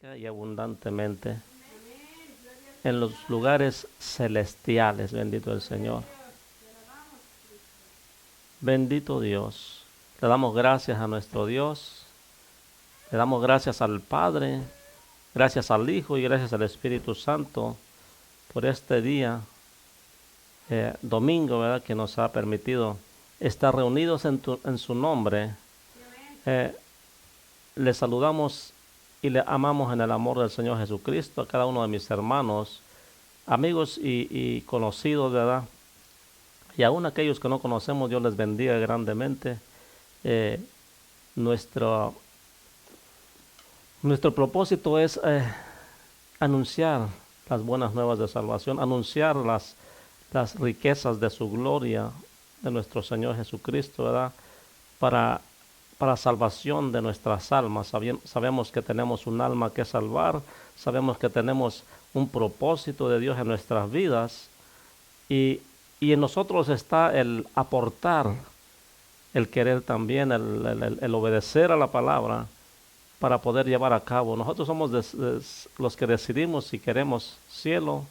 rica y abundantemente en los lugares celestiales. Bendito el Señor. Bendito Dios. Le damos gracias a nuestro Dios. Le damos gracias al Padre, gracias al Hijo y gracias al Espíritu Santo por este día, domingo, ¿verdad?, que nos ha permitido estar reunidos en su nombre. Le saludamos y le amamos en el amor del Señor Jesucristo a cada uno de mis hermanos, amigos y conocidos, ¿verdad? Y aún aquellos que no conocemos, Dios les bendiga grandemente. Nuestro propósito es anunciar las buenas nuevas de salvación, anunciar las riquezas de su gloria, de nuestro Señor Jesucristo, ¿verdad? Para salvación de nuestras almas. Sabemos que tenemos un alma que salvar, sabemos que tenemos un propósito de Dios en nuestras vidas y en nosotros está el aportar, el querer también, el obedecer a la palabra para poder llevar a cabo. Nosotros somos los que decidimos si queremos cielo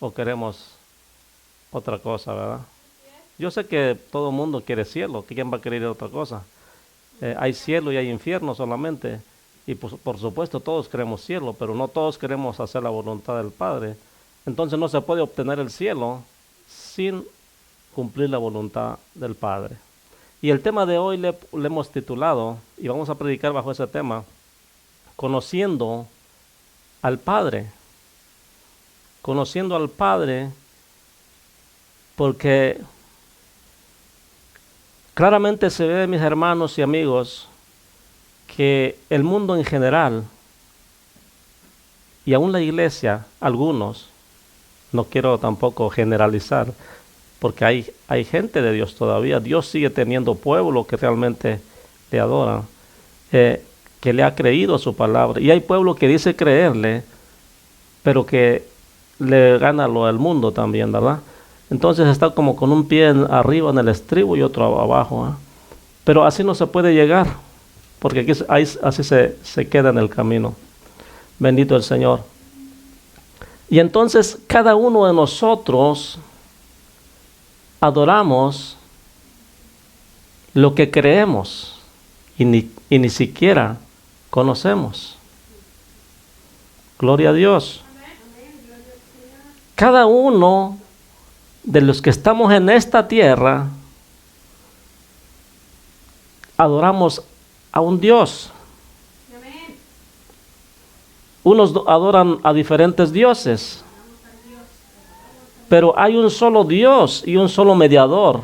o queremos otra cosa, ¿verdad? Yo sé que todo el mundo quiere cielo, ¿quién va a querer otra cosa? Hay cielo y hay infierno solamente, y por supuesto todos queremos cielo, pero no todos queremos hacer la voluntad del Padre. Entonces no se puede obtener el cielo sin cumplir la voluntad del Padre. Y el tema de hoy le hemos titulado, y vamos a predicar bajo ese tema, conociendo al Padre. Conociendo al Padre, porque claramente se ve, mis hermanos y amigos, que el mundo en general, y aún la iglesia, algunos, no quiero tampoco generalizar, porque hay gente de Dios todavía. Dios sigue teniendo pueblo que realmente le adora, que le ha creído a su palabra. Y hay pueblo que dice creerle, pero que le gana lo del mundo también, ¿verdad? Entonces está como con un pie arriba en el estribo y otro abajo, ¿eh? Pero así no se puede llegar, porque aquí así se queda en el camino. Bendito el Señor. Y entonces cada uno de nosotros adoramos lo que creemos y ni siquiera conocemos. Gloria a Dios. Cada uno de los que estamos en esta tierra adoramos a un Dios. Unos adoran a diferentes dioses, pero hay un solo Dios y un solo mediador,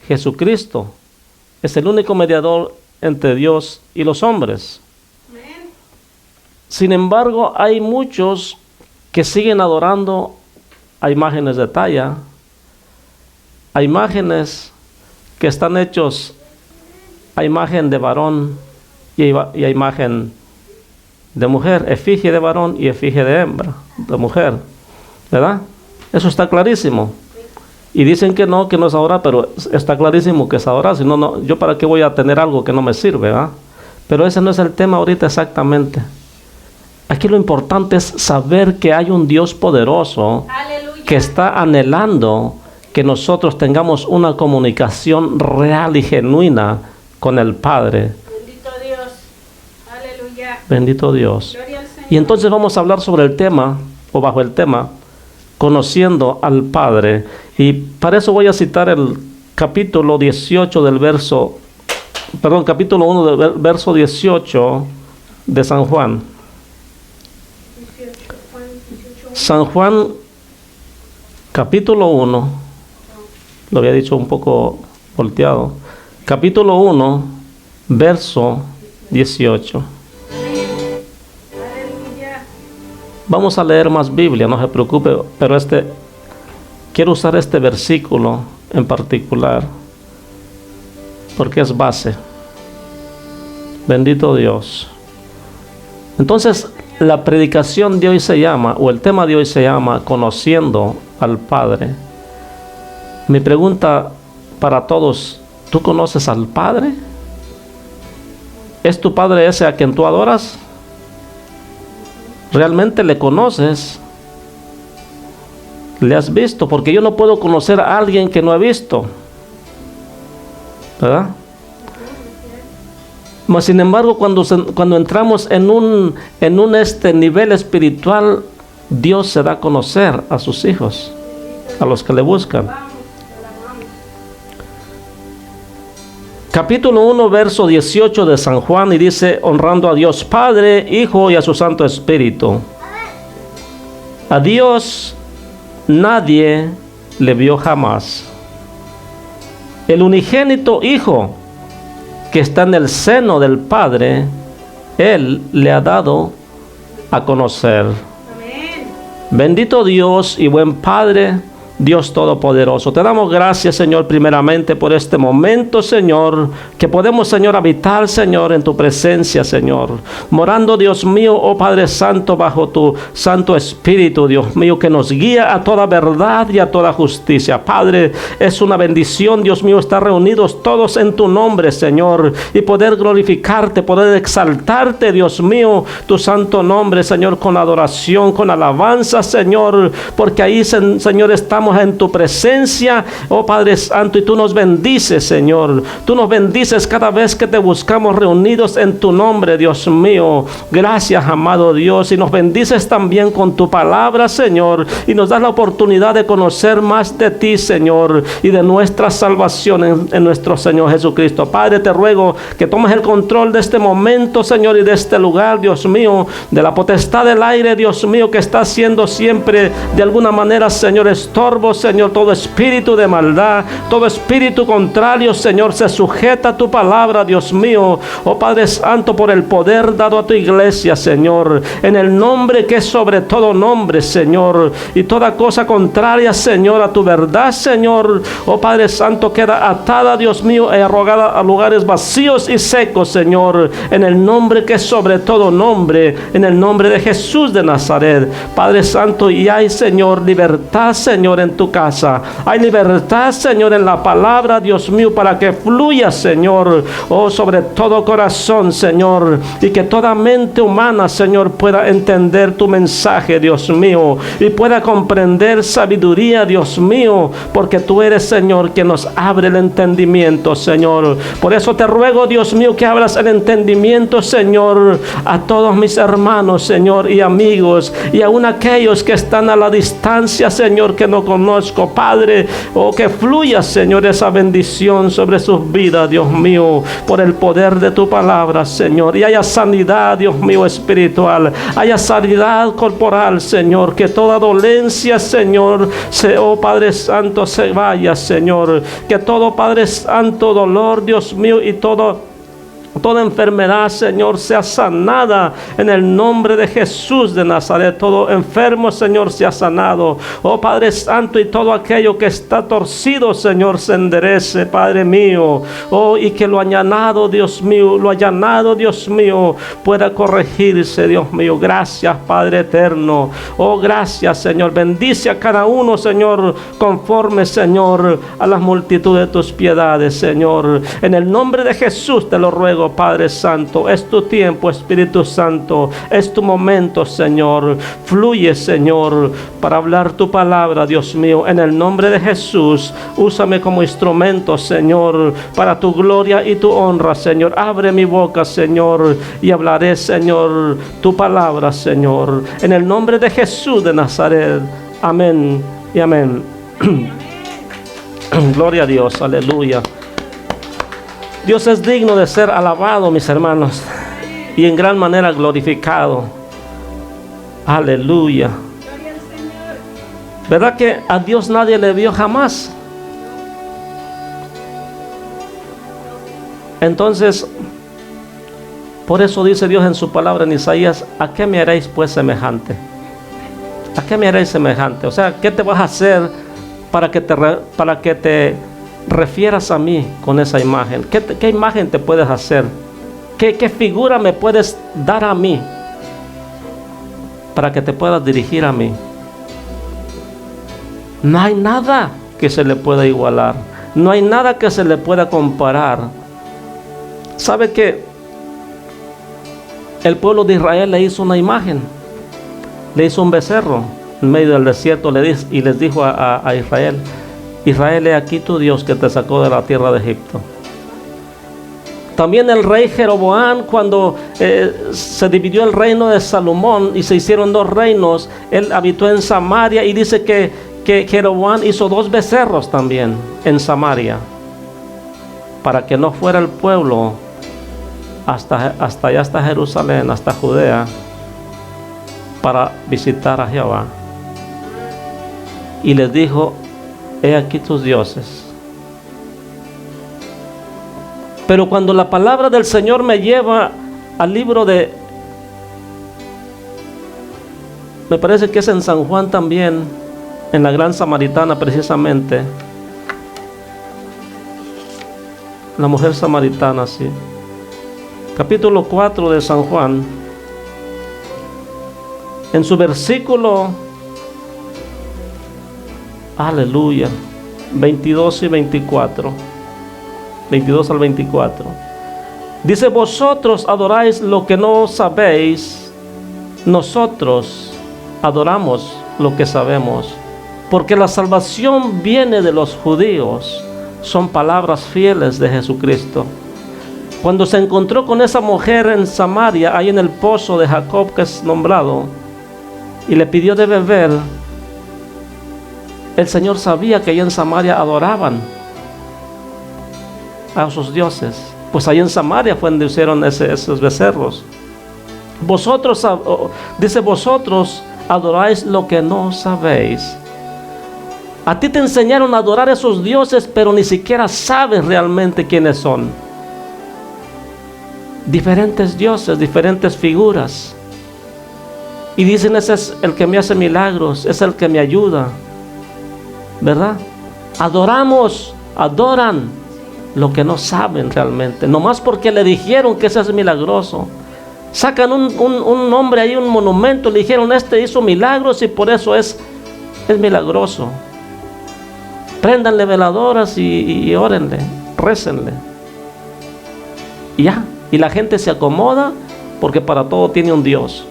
Jesucristo. Es el único mediador entre Dios y los hombres. Sin embargo, hay muchos que siguen adorando a imágenes de talla, a imágenes que están hechos a imagen de varón y a imagen de mujer, efigie de varón y efigie de hembra, de mujer, ¿verdad? Eso está clarísimo. Y dicen que no es ahora, pero está clarísimo que es ahora. Si no, yo para qué voy a tener algo que no me sirve, ¿verdad? Pero ese no es el tema ahorita exactamente. Aquí lo importante es saber que hay un Dios poderoso. ¡Aleluya! Que está anhelando que nosotros tengamos una comunicación real y genuina con el Padre. Bendito Dios. Aleluya. Bendito Dios. Gloria al Señor. Y entonces vamos a hablar sobre el tema, o bajo el tema, conociendo al Padre. Y para eso voy a citar el capítulo 18 capítulo 1 del verso 18 de San Juan. San Juan, capítulo 1, lo había dicho un poco volteado, capítulo 1, verso 18. Vamos a leer más Biblia, no se preocupe, pero quiero usar este versículo en particular, porque es base. Bendito Dios. Entonces, la predicación de hoy se llama, o el tema de hoy se llama, conociendo al Padre. Mi pregunta para todos, ¿tú conoces al Padre? ¿Es tu Padre ese a quien tú adoras? ¿Realmente le conoces? ¿Le has visto? Porque yo no puedo conocer a alguien que no he visto, ¿verdad? Mas sin embargo, cuando entramos en un nivel espiritual, Dios se da a conocer a sus hijos, a los que le buscan. Capítulo 1, verso 18 de San Juan, y dice: honrando a Dios Padre, Hijo y a su Santo Espíritu. A Dios nadie le vio jamás. El unigénito Hijo que está en el seno del Padre, Él le ha dado a conocer. Amén. Bendito Dios y buen Padre, Dios Todopoderoso, te damos gracias, Señor, primeramente por este momento, Señor, que podemos, Señor, habitar, Señor, en tu presencia, Señor, morando, Dios mío, oh Padre Santo, bajo tu Santo Espíritu, Dios mío, que nos guía a toda verdad y a toda justicia. Padre, es una bendición, Dios mío, estar reunidos todos en tu nombre, Señor, y poder glorificarte, poder exaltarte, Dios mío, tu santo nombre, Señor, con adoración, con alabanza, Señor, porque ahí, Señor, estamos en tu presencia, oh Padre Santo, y tú nos bendices, Señor. Tú nos bendices cada vez que te buscamos reunidos en tu nombre, Dios mío. Gracias, amado Dios, y nos bendices también con tu palabra, Señor, y nos das la oportunidad de conocer más de ti, Señor, y de nuestra salvación en nuestro Señor Jesucristo. Padre, te ruego que tomes el control de este momento, Señor, y de este lugar, Dios mío, de la potestad del aire, Dios mío, que está haciendo siempre de alguna manera, Señor, estorbo, Señor. Todo espíritu de maldad, todo espíritu contrario, Señor, se sujeta a tu palabra, Dios mío, oh Padre Santo, por el poder dado a tu iglesia, Señor, en el nombre que es sobre todo nombre, Señor, y toda cosa contraria, Señor, a tu verdad, Señor, oh Padre Santo, queda atada, Dios mío, y arrogada a lugares vacíos y secos, Señor, en el nombre que es sobre todo nombre, en el nombre de Jesús de Nazaret. Padre Santo, y hay, Señor, libertad, Señor, en tu casa. Hay libertad, Señor, en la palabra, Dios mío, para que fluya, Señor, oh, sobre todo corazón, Señor, y que toda mente humana, Señor, pueda entender tu mensaje, Dios mío, y pueda comprender sabiduría, Dios mío, porque tú eres, Señor, quien nos abre el entendimiento, Señor. Por eso te ruego, Dios mío, que abras el entendimiento, Señor, a todos mis hermanos, Señor, y amigos, y aún aquellos que están a la distancia, Señor, que no conozco, Padre, oh, que fluya, Señor, esa bendición sobre sus vidas, Dios mío, por el poder de tu palabra, Señor, y haya sanidad, Dios mío, espiritual, haya sanidad corporal, Señor, que toda dolencia, Señor, oh Padre Santo, se vaya, Señor, que todo, Padre Santo, dolor, Dios mío, y toda enfermedad, Señor, sea sanada en el nombre de Jesús de Nazaret. Todo enfermo, Señor, sea sanado, oh Padre Santo, y todo aquello que está torcido, Señor, se enderece, Padre mío, oh, y que lo allanado, Dios mío, pueda corregirse, Dios mío. Gracias, Padre eterno, oh, gracias, Señor. Bendice a cada uno, Señor, conforme, Señor, a las multitudes de tus piedades, Señor, en el nombre de Jesús te lo ruego, Padre Santo. Es tu tiempo, Espíritu Santo, es tu momento, Señor. Fluye, Señor, para hablar tu palabra, Dios mío, en el nombre de Jesús. Úsame como instrumento, Señor, para tu gloria y tu honra, Señor. Abre mi boca, Señor, y hablaré, Señor, tu palabra, Señor, en el nombre de Jesús de Nazaret. Amén y amén. Gloria a Dios, aleluya. Dios es digno de ser alabado, mis hermanos, y en gran manera glorificado. Aleluya. ¿Verdad que a Dios nadie le vio jamás? Entonces, por eso dice Dios en su palabra en Isaías: ¿a qué me haréis pues semejante? ¿A qué me haréis semejante? O sea, ¿qué te vas a hacer para que te refieras a mí con esa imagen? ¿Qué imagen te puedes hacer? ¿Qué figura me puedes dar a mí para que te puedas dirigir a mí? No hay nada que se le pueda igualar. No hay nada que se le pueda comparar. ¿Sabe que el pueblo de Israel le hizo una imagen? le hizo un becerro en medio del desierto y les dijo a Israel: Israel, he aquí tu Dios que te sacó de la tierra de Egipto. También el rey Jeroboam, cuando se dividió el reino de Salomón y se hicieron 2 reinos, él habitó en Samaria, y dice que Jeroboam hizo 2 becerros también en Samaria, para que no fuera el pueblo hasta allá, hasta Jerusalén, hasta Judea, para visitar a Jehová. Y les dijo: he aquí tus dioses. Pero cuando la palabra del Señor me lleva al libro me parece que es en San Juan también, en la Gran Samaritana precisamente, la mujer samaritana, sí, capítulo 4 de San Juan, en su versículo, aleluya, 22 y 24, 22 al 24, dice: vosotros adoráis lo que no sabéis, nosotros adoramos lo que sabemos, porque la salvación viene de los judíos. Son palabras fieles de Jesucristo. Cuando se encontró con esa mujer en Samaria, ahí en el pozo de Jacob, que es nombrado, y le pidió de beber, el Señor sabía que allá en Samaria adoraban a sus dioses. Pues ahí en Samaria fue donde hicieron esos becerros. Vosotros, dice, vosotros adoráis lo que no sabéis. A ti te enseñaron a adorar a esos dioses, pero ni siquiera sabes realmente quiénes son. Diferentes dioses, diferentes figuras. Y dicen: ese es el que me hace milagros, es el que me ayuda, ¿verdad? Adoran lo que no saben realmente, nomás porque le dijeron que ese es milagroso. Sacan un nombre ahí, un monumento, le dijeron: este hizo milagros y por eso es milagroso. Préndanle veladoras y órenle, récenle. Y ya, y la gente se acomoda, porque para todo tiene un Dios.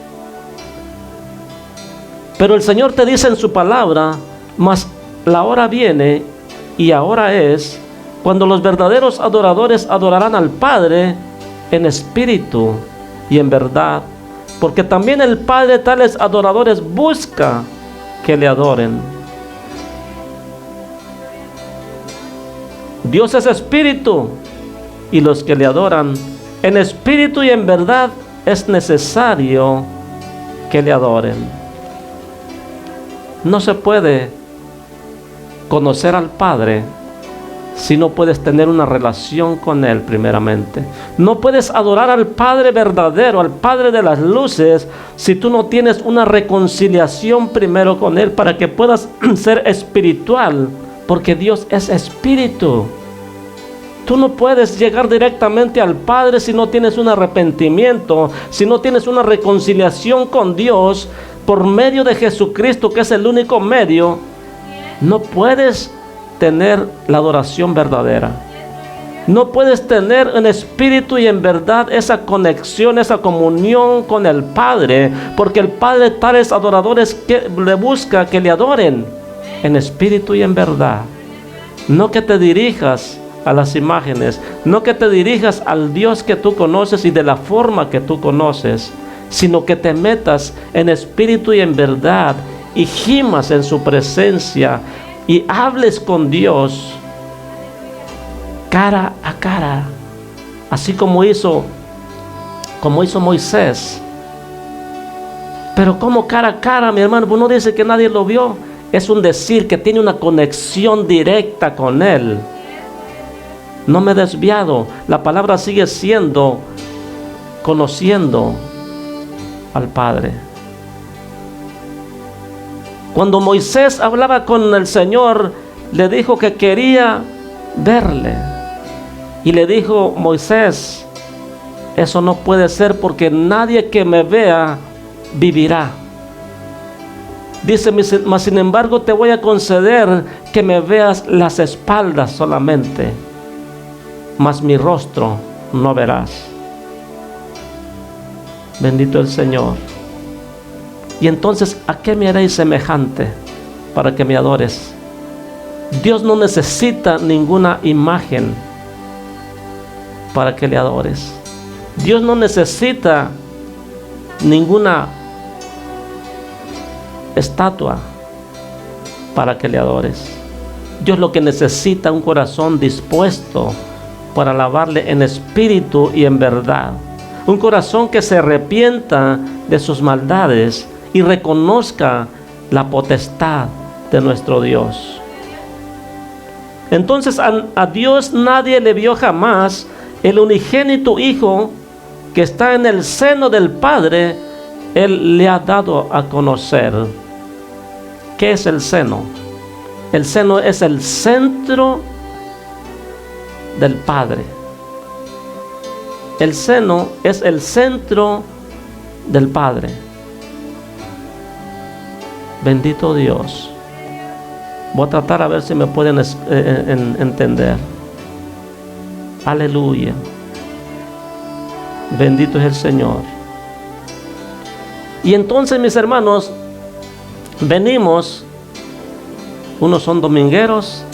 Pero el Señor te dice en su palabra: mas la hora viene, y ahora es, cuando los verdaderos adoradores adorarán al Padre en espíritu y en verdad, porque también el Padre tales adoradores busca que le adoren. Dios es espíritu, y los que le adoran en espíritu y en verdad es necesario que le adoren. No se puede conocer al Padre si no puedes tener una relación con Él primeramente. No puedes adorar al Padre verdadero, al Padre de las luces, si tú no tienes una reconciliación primero con Él, para que puedas ser espiritual, porque Dios es espíritu. Tú no puedes llegar directamente al Padre si no tienes un arrepentimiento, si no tienes una reconciliación con Dios por medio de Jesucristo, que es el único medio. No puedes tener la adoración verdadera. No puedes tener en espíritu y en verdad esa conexión, esa comunión con el Padre, porque el Padre tales adoradores que le busca que le adoren en espíritu y en verdad. No que te dirijas a las imágenes, no que te dirijas al Dios que tú conoces y de la forma que tú conoces, sino que te metas en espíritu y en verdad y gimas en su presencia y hables con Dios cara a cara, así como hizo Moisés. Pero como cara a cara, mi hermano, uno dice que nadie lo vio. Es un decir que tiene una conexión directa con Él. No me he desviado. La palabra sigue siendo conociendo al Padre. Cuando Moisés hablaba con el Señor, le dijo que quería verle. Y le dijo: Moisés, eso no puede ser, porque nadie que me vea vivirá. Dice: mas sin embargo te voy a conceder que me veas las espaldas solamente, mas mi rostro no verás. Bendito el Señor. Y entonces, ¿a qué me haréis semejante para que me adores? Dios no necesita ninguna imagen para que le adores. Dios no necesita ninguna estatua para que le adores. Dios lo que necesita es un corazón dispuesto para alabarle en espíritu y en verdad. Un corazón que se arrepienta de sus maldades y reconozca la potestad de nuestro Dios. Entonces a Dios nadie le vio jamás. El unigénito Hijo que está en el seno del Padre, Él le ha dado a conocer. ¿Qué es el seno? El seno es el centro del Padre. El seno es el centro del Padre. Bendito Dios. Voy a tratar a ver si me pueden entender. Aleluya. Bendito es el Señor. Y entonces, mis hermanos, venimos. Unos son domingueros,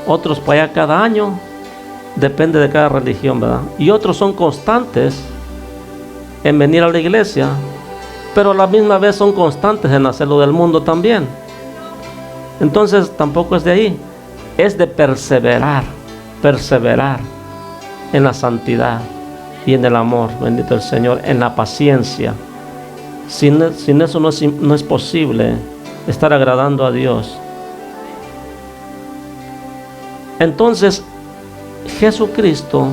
otros para allá cada año. Depende de cada religión, ¿verdad? Y otros son constantes en venir a la iglesia, pero a la misma vez son constantes en hacerlo del mundo también. Entonces tampoco es de ahí. Es de perseverar en la santidad y en el amor, bendito el Señor, en la paciencia. Sin eso no es posible estar agradando a Dios. Entonces, Jesucristo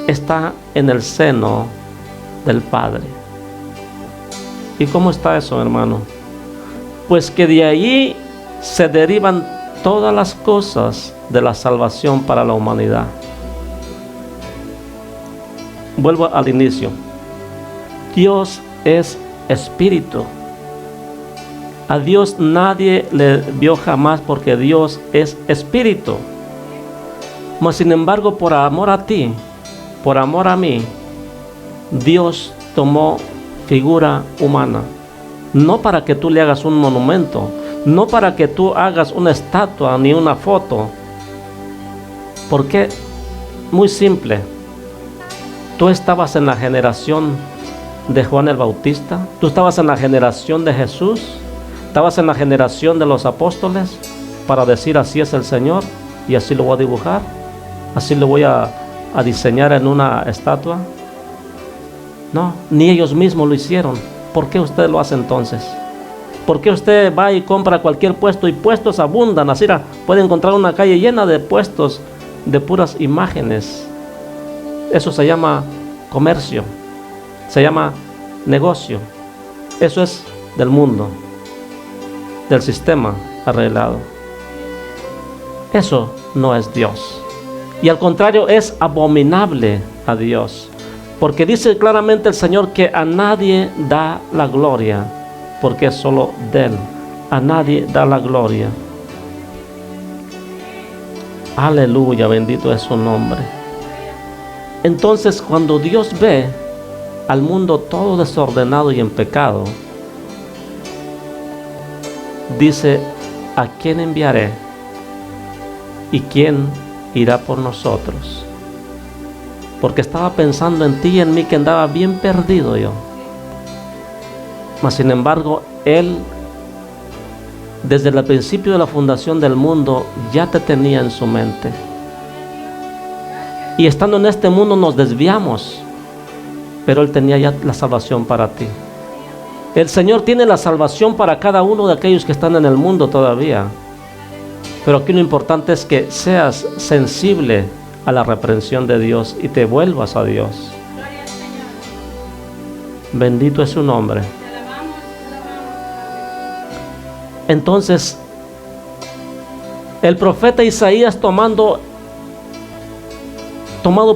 está en el seno del Padre. ¿Y cómo está eso, hermano? Pues que de ahí se derivan todas las cosas de la salvación para la humanidad. Vuelvo al inicio. Dios es espíritu. A Dios nadie le vio jamás, porque Dios es espíritu. Mas sin embargo, por amor a ti, por amor a mí, Dios tomó figura humana. No para que tú le hagas un monumento, no para que tú hagas una estatua ni una foto. ¿Por qué? Muy simple. Tú estabas en la generación de Juan el Bautista, tú estabas en la generación de Jesús, estabas en la generación de los apóstoles para decir así es el Señor y así lo voy a dibujar, así lo voy a diseñar en una estatua. No, ni ellos mismos lo hicieron. ¿Por qué usted lo hace entonces? ¿Por qué usted va y compra cualquier puesto? Y puestos abundan, así puede encontrar una calle llena de puestos de puras imágenes. Eso se llama comercio, se llama negocio. Eso es del mundo, del sistema arreglado. Eso no es Dios. Y al contrario, es abominable a Dios. Porque dice claramente el Señor que a nadie da la gloria, porque es solo de Él. A nadie da la gloria. Aleluya, bendito es su nombre. Entonces, cuando Dios ve al mundo todo desordenado y en pecado, dice: ¿a quién enviaré? ¿Y quién irá por nosotros? Porque estaba pensando en ti y en mí, que andaba bien perdido yo. Mas sin embargo, Él, desde el principio de la fundación del mundo, ya te tenía en su mente. Y estando en este mundo nos desviamos, pero Él tenía ya la salvación para ti. El Señor tiene la salvación para cada uno de aquellos que están en el mundo todavía. Pero aquí lo importante es que seas sensible a la reprensión de Dios y te vuelvas a Dios. Gloria al Señor. Bendito es su nombre. Te alabamos, te alabamos. Entonces, el profeta Isaías, tomado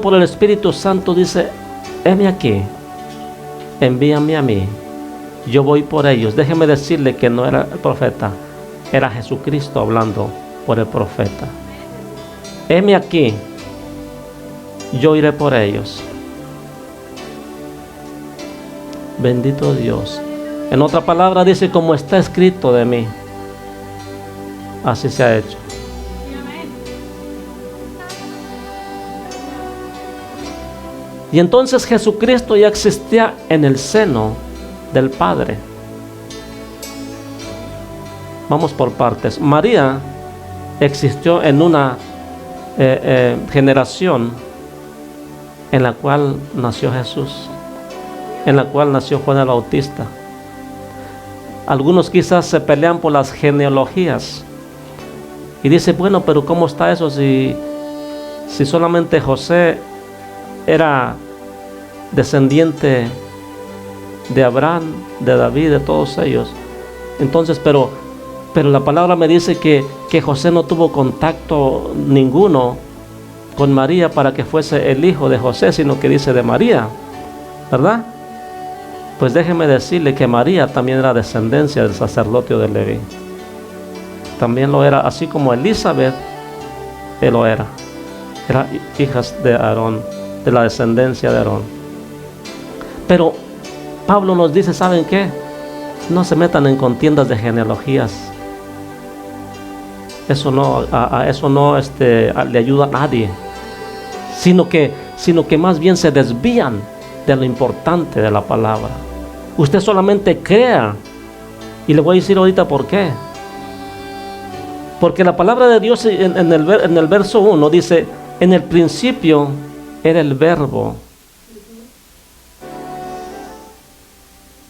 por el Espíritu Santo, dice: heme aquí, envíame a mí, yo voy por ellos. Déjeme decirle que no era el profeta, era Jesucristo hablando por el profeta. Heme aquí, yo iré por ellos. Bendito Dios. En otra palabra dice, como está escrito de mí, así se ha hecho. Y entonces Jesucristo ya existía en el seno del Padre. Vamos por partes. María existió en una generación en la cual nació Jesús, en la cual nació Juan el Bautista. Algunos quizás se pelean por las genealogías y dicen, bueno, pero ¿cómo está eso si solamente José era descendiente de Abraham, de David, de todos ellos? Entonces, pero la palabra me dice que José no tuvo contacto ninguno con María para que fuese el hijo de José, sino que dice de María, ¿verdad? Pues déjeme decirle que María también era descendencia del sacerdocio de Leví. También lo era, así como Elizabeth, él lo era. Era hijas de Aarón, de la descendencia de Aarón. Pero Pablo nos dice, ¿saben qué? No se metan en contiendas de genealogías. Eso no le ayuda a nadie, sino que más bien se desvían de lo importante de la palabra. Usted solamente crea, y le voy a decir ahorita por qué. Porque la palabra de Dios en el verso 1 dice, en el principio era el verbo,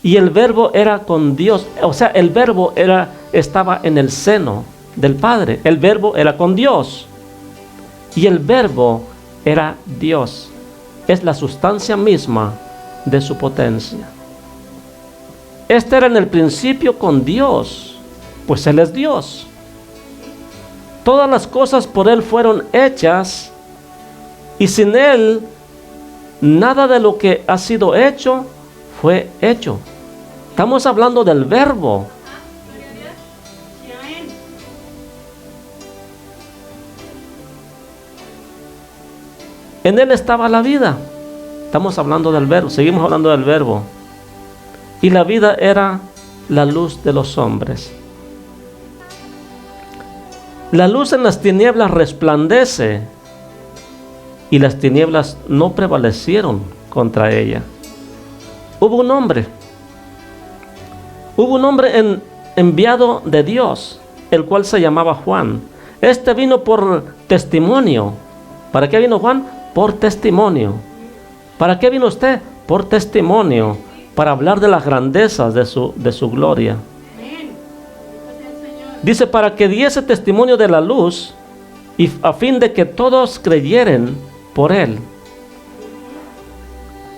y el verbo era con Dios. O sea, el verbo estaba en el seno del Padre. El verbo era con Dios, y el verbo era Dios. Es la sustancia misma de su potencia. Este era en el principio con Dios, pues Él es Dios. Todas las cosas por Él fueron hechas, y sin Él nada de lo que ha sido hecho fue hecho. Estamos hablando del verbo. En Él estaba la vida. Estamos hablando del verbo, seguimos hablando del verbo. Y la vida era la luz de los hombres. La luz en las tinieblas resplandece, y las tinieblas no prevalecieron contra ella. Hubo un hombre enviado de Dios, el cual se llamaba Juan. Este vino por testimonio. ¿Para qué vino Juan? Por testimonio. ¿Para qué vino usted? Por testimonio, para hablar de las grandezas de su gloria. Dice, para que diese testimonio de la luz, y a fin de que todos creyeren por Él.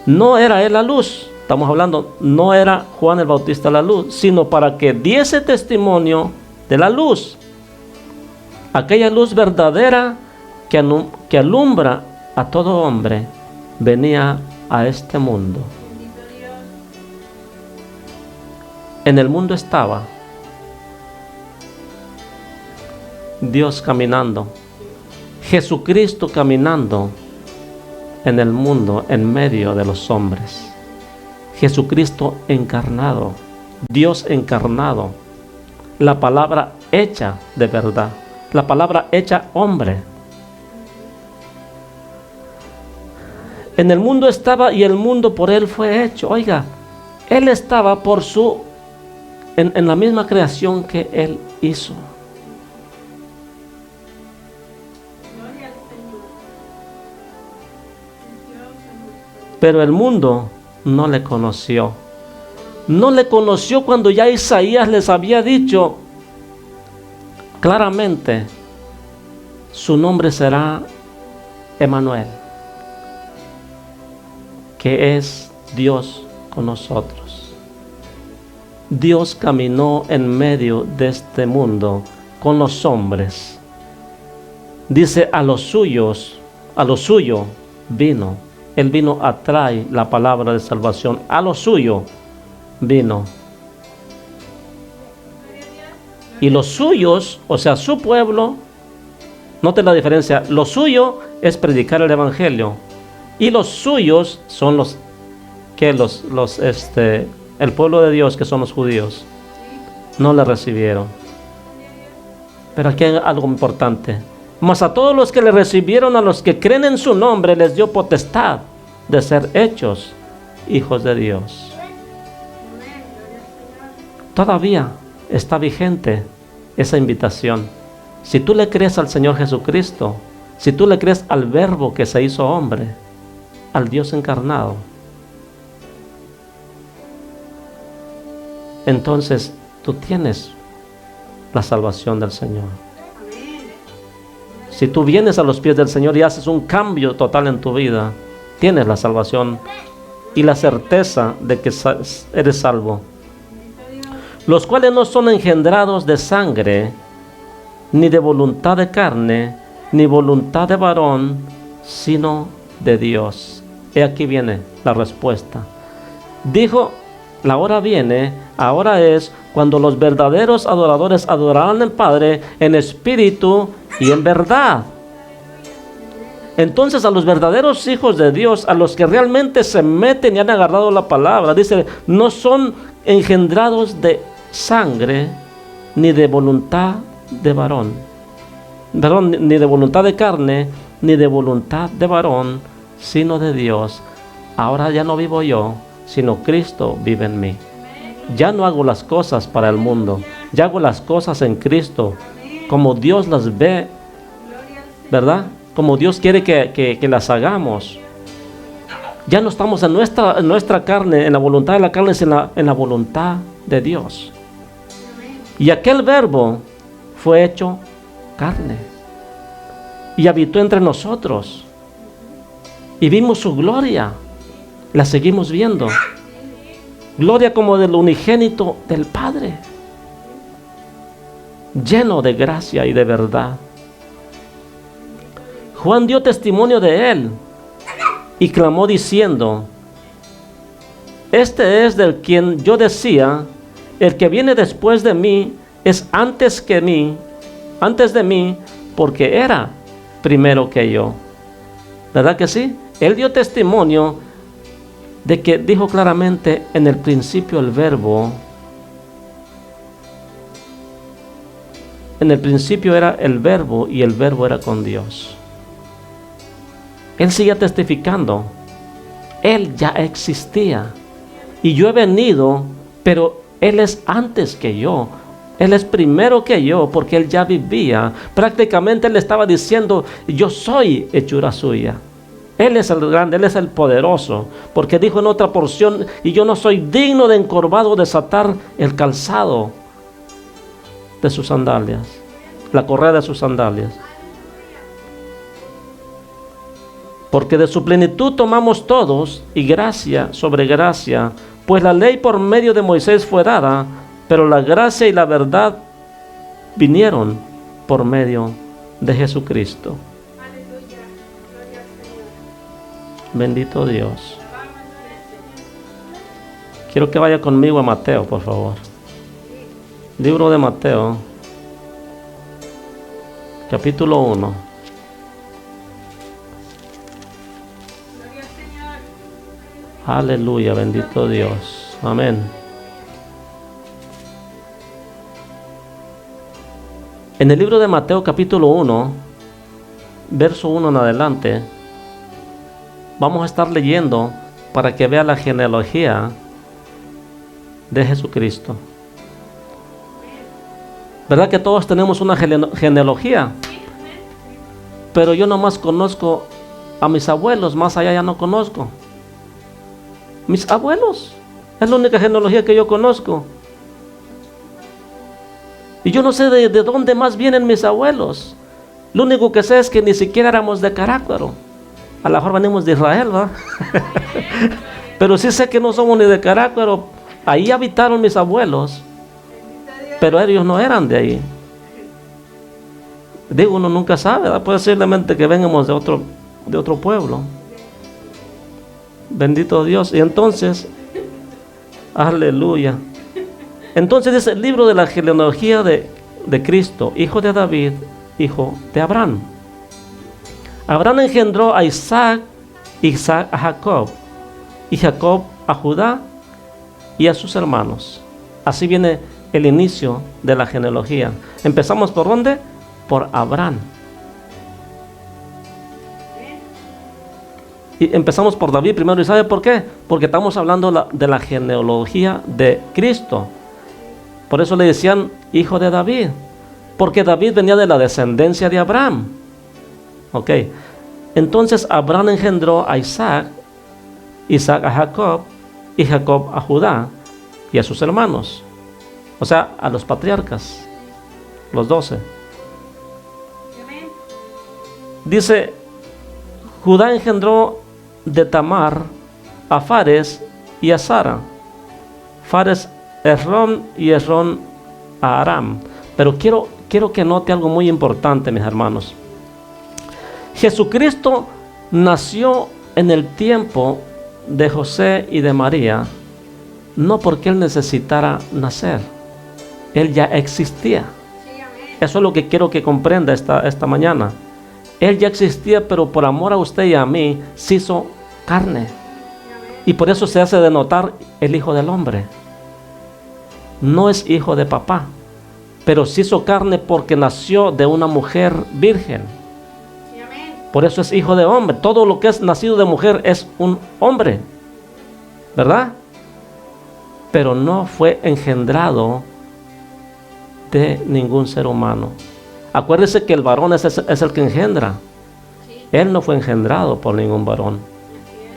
No era Él la luz, estamos hablando, no era Juan el Bautista la luz, sino para que diese testimonio de la luz, aquella luz verdadera que alumbra a todo hombre, venía a este mundo. En el mundo estaba Dios caminando, Jesucristo caminando en el mundo, en medio de los hombres. Jesucristo encarnado, Dios encarnado, la palabra hecha de verdad, la palabra hecha hombre. En el mundo estaba, y el mundo por Él fue hecho. Oiga, Él estaba en la misma creación que Él hizo. Pero el mundo no le conoció. No le conoció cuando ya Isaías les había dicho claramente, su nombre será Emmanuel, que es Dios con nosotros. Dios caminó en medio de este mundo con los hombres. Dice, a lo suyo vino. Él vino a traer la palabra de salvación. A lo suyo vino. Y los suyos, o sea, su pueblo, noten la diferencia. Lo suyo es predicar el evangelio. Y los suyos son el pueblo de Dios, que son los judíos, no le recibieron. Pero aquí hay algo importante. Mas a todos los que le recibieron, a los que creen en su nombre, les dio potestad de ser hechos hijos de Dios. Todavía está vigente esa invitación. Si tú le crees al Señor Jesucristo, si tú le crees al Verbo que se hizo hombre, al Dios encarnado, entonces tú tienes la salvación del Señor. Si tú vienes a los pies del Señor y haces un cambio total en tu vida, tienes la salvación y la certeza de que eres salvo. Los cuales no son engendrados de sangre, ni de voluntad de carne, ni voluntad de varón, sino de Dios. He aquí viene la respuesta. Dijo, la hora viene, ahora es, cuando los verdaderos adoradores adorarán al Padre en espíritu y en verdad. Entonces a los verdaderos hijos de Dios, a los que realmente se meten y han agarrado la palabra, dice, no son engendrados de sangre, ni de voluntad de varón, ni de voluntad de carne, ni de voluntad de varón, sino de Dios. Ahora ya no vivo yo, sino Cristo vive en mí. Ya no hago las cosas para el mundo, ya hago las cosas en Cristo, como Dios las ve, ¿verdad? Como Dios quiere que las hagamos. Ya no estamos en nuestra carne, en la voluntad de la carne, sino en la voluntad de Dios. Y aquel Verbo fue hecho carne y habitó entre nosotros, y vimos su gloria, la seguimos viendo, gloria como del unigénito del Padre, lleno de gracia y de verdad. Juan dio testimonio de él y clamó diciendo, este es del quien yo decía, el que viene después de mí es antes de mí, porque era primero que yo. ¿Verdad que sí? Él dio testimonio de que dijo claramente, en el principio el Verbo. En el principio era el Verbo y el Verbo era con Dios. Él sigue testificando. Él ya existía. Y yo he venido, pero Él es antes que yo. Él es primero que yo, porque Él ya vivía. Prácticamente Él estaba diciendo, yo soy hechura suya. Él es el grande, Él es el poderoso. Porque dijo en otra porción, y yo no soy digno de encorvado desatar el calzado de sus sandalias, la correa de sus sandalias. Porque de su plenitud tomamos todos, y gracia sobre gracia, pues la ley por medio de Moisés fue dada, pero la gracia y la verdad vinieron por medio de Jesucristo. Bendito Dios. Quiero que vaya conmigo a Mateo, por favor. Libro de Mateo, capítulo 1. Aleluya, bendito Dios. Amén. En el libro de Mateo, capítulo 1, verso 1 en adelante, vamos a estar leyendo para que vea la genealogía de Jesucristo. ¿Verdad que todos tenemos una genealogía? Pero yo nomás conozco a mis abuelos, más allá ya no conozco. Mis abuelos, es la única genealogía que yo conozco. Y yo no sé de dónde más vienen mis abuelos. Lo único que sé es que ni siquiera éramos de Carácuaro. A lo mejor venimos de Israel, ¿verdad? Pero sí sé que no somos ni de Carácuaro. Ahí habitaron mis abuelos, pero ellos no eran de ahí. Digo, uno nunca sabe, ¿verdad? Puede ser simplemente que vengamos de otro pueblo. Bendito Dios. Y entonces, aleluya. Entonces dice el libro de la genealogía de Cristo, hijo de David, hijo de Abraham. Abraham engendró a Isaac, Isaac a Jacob, y Jacob a Judá, y a sus hermanos. Así viene el inicio de la genealogía. ¿Empezamos por dónde? Por Abraham. Y empezamos por David primero. ¿Y sabe por qué? Porque estamos hablando de la genealogía de Cristo. Por eso le decían hijo de David, porque David venía de la descendencia de Abraham. Ok, entonces Abraham engendró a Isaac, Isaac a Jacob, y Jacob a Judá y a sus hermanos, o sea, a los patriarcas, los 12. Dice, Judá engendró de Tamar a Fares y a Sara. Fares Esrón y Esrón a Aram. Pero quiero que note algo muy importante, mis hermanos. Jesucristo nació en el tiempo de José y de María, no porque Él necesitara nacer. Él ya existía. Eso es lo que quiero que comprenda esta mañana. Él ya existía, pero por amor a usted y a mí, se hizo carne. Y por eso se hace de notar el Hijo del Hombre. No es hijo de papá, pero se hizo carne porque nació de una mujer virgen. Por eso es hijo de hombre. Todo lo que es nacido de mujer es un hombre, ¿verdad? Pero no fue engendrado de ningún ser humano. Acuérdese que el varón es el que engendra. Él no fue engendrado por ningún varón,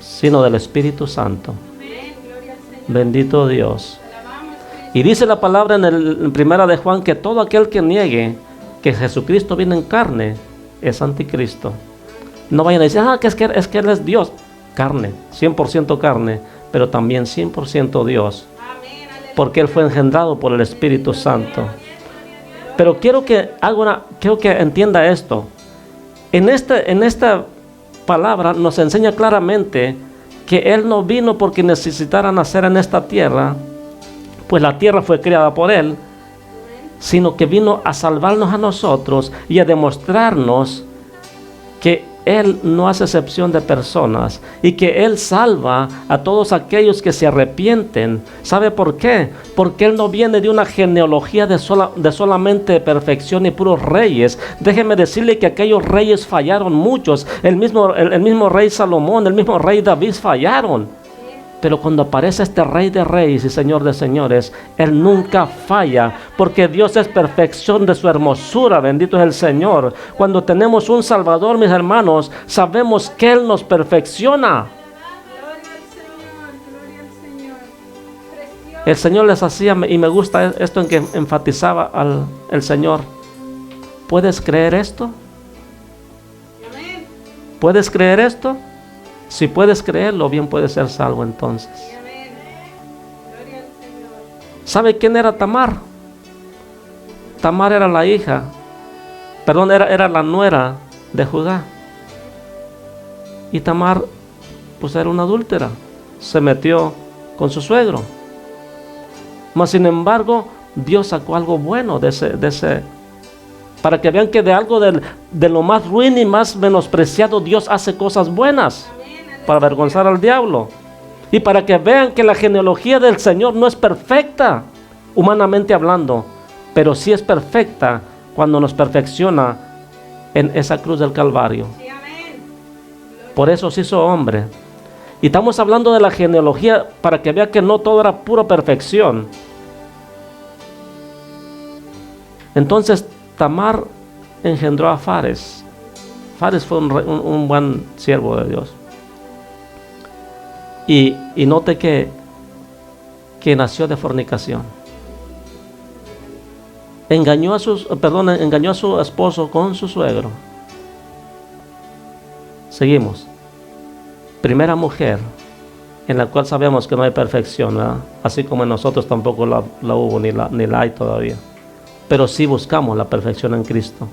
sino del Espíritu Santo. Bendito Dios. Y dice la palabra en primera de Juan que todo aquel que niegue que Jesucristo viene en carne es anticristo. No vayan a decir, es que Él es Dios. Carne, 100% carne, pero también 100% Dios. Porque Él fue engendrado por el Espíritu Santo. Pero quiero que entienda esto. En esta palabra nos enseña claramente que Él no vino porque necesitara nacer en esta tierra, pues la tierra fue creada por Él, sino que vino a salvarnos a nosotros y a demostrarnos que Él no hace excepción de personas y que Él salva a todos aquellos que se arrepienten. ¿Sabe por qué? Porque Él no viene de una genealogía de solamente perfección y puros reyes. Déjeme decirle que aquellos reyes fallaron muchos. El mismo rey Salomón, el mismo rey David fallaron. Pero cuando aparece este Rey de Reyes y Señor de Señores, Él nunca falla, porque Dios es perfección de su hermosura. Bendito es el Señor. Cuando tenemos un Salvador, mis hermanos, sabemos que Él nos perfecciona. El Señor les hacía, y me gusta esto en que enfatizaba el Señor. ¿Puedes creer esto? ¿Puedes creer esto? Si puedes creerlo, bien puedes ser salvo entonces. ¿Sabe quién era Tamar? Tamar era la hija, era la nuera de Judá. Y Tamar, pues era una adúltera, se metió con su suegro. Mas sin embargo, Dios sacó algo bueno de ese, para que vean que de algo de lo más ruin y más menospreciado, Dios hace cosas buenas. Para avergonzar al diablo y para que vean que la genealogía del Señor no es perfecta humanamente hablando, pero sí es perfecta cuando nos perfecciona en esa cruz del Calvario. Por eso se hizo hombre. Y estamos hablando de la genealogía para que vean que no todo era pura perfección. Entonces Tamar engendró a Fares. Fares fue un buen siervo de Dios. Y note que nació de fornicación. Engañó a su esposo con su suegro. Seguimos. Primera mujer en la cual sabemos que no hay perfección, ¿verdad? Así como en nosotros tampoco la hubo ni la hay todavía. Pero sí buscamos la perfección en Cristo.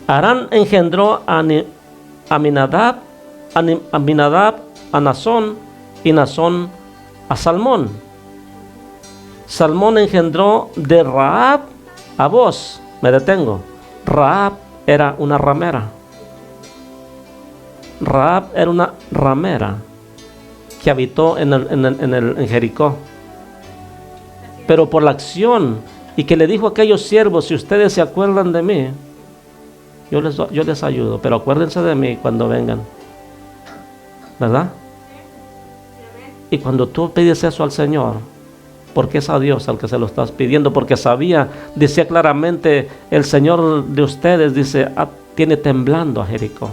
Arán engendró a Aminadab, a Nazón, y Nazón a Salmón. Salmón engendró de Rahab a Boz. Me detengo. Rahab era una ramera. Rahab era una ramera que habitó en Jericó. pero por la acción y que le dijo a aquellos siervos, si ustedes se acuerdan de mí, yo les ayudo, pero acuérdense de mí cuando vengan, ¿verdad? Y cuando tú pides eso al Señor, porque es a Dios al que se lo estás pidiendo, porque decía claramente el Señor de ustedes, dice, tiene temblando a Jericó.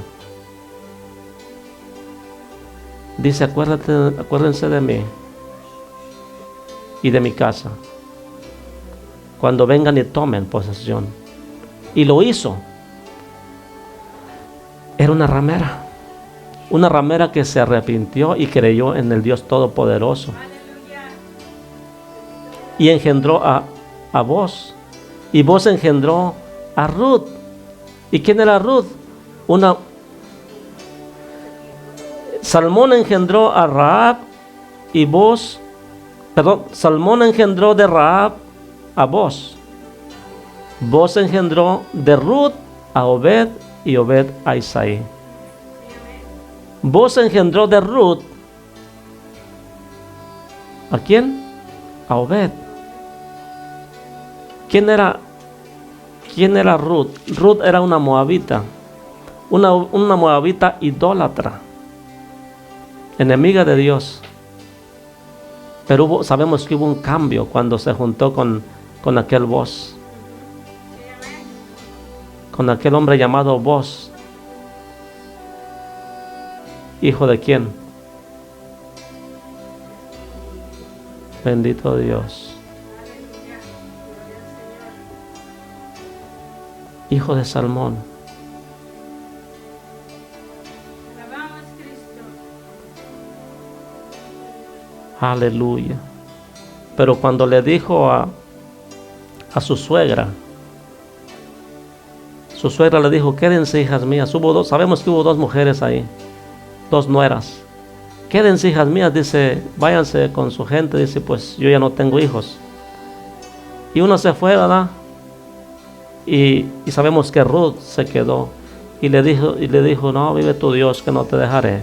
Dice, acuérdense de mí y de mi casa cuando vengan y tomen posesión. Y lo hizo. Era una ramera que se arrepintió y creyó en el Dios Todopoderoso. Y engendró a Boz, y Boz engendró a Ruth. ¿Y quién era Ruth? Salmón engendró a Rahab y Salmón engendró de Rahab a Boz. Boz engendró de Ruth a Obed y Obed a Isaí. Boz engendró de Ruth ¿a quién? A Obed. ¿Quién era Ruth? Ruth era una moabita, una moabita idólatra, enemiga de Dios. Pero sabemos que hubo un cambio cuando se juntó con aquel Boz, con aquel hombre llamado Boz. ¿Hijo de quién? Bendito Dios. Hijo de Salmón. Aleluya. Pero cuando le dijo a su suegra le dijo, quédense, hijas mías. Sabemos que hubo dos mujeres ahí, dos nueras. Quédense, hijas mías, dice, váyanse con su gente. Dice, pues yo ya no tengo hijos. Y uno se fue, ¿verdad? Y sabemos que Ruth se quedó. Y le dijo, no, vive tu Dios, que no te dejaré.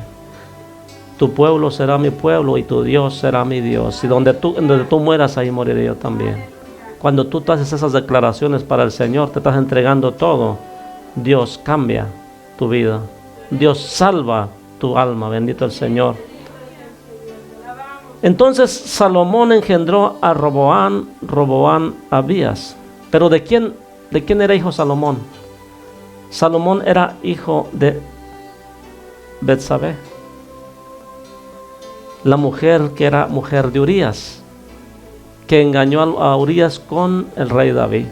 Tu pueblo será mi pueblo y tu Dios será mi Dios. Y donde tú mueras, ahí moriré yo también. Cuando tú haces esas declaraciones para el Señor, te estás entregando todo. Dios cambia tu vida. Dios salva tu alma. Bendito el Señor. Entonces Salomón engendró a Roboán a Abías. Pero ¿de quién era hijo Salomón? Salomón era hijo de Betsabé, la mujer que era mujer de Urías, que engañó a Urías con el rey David.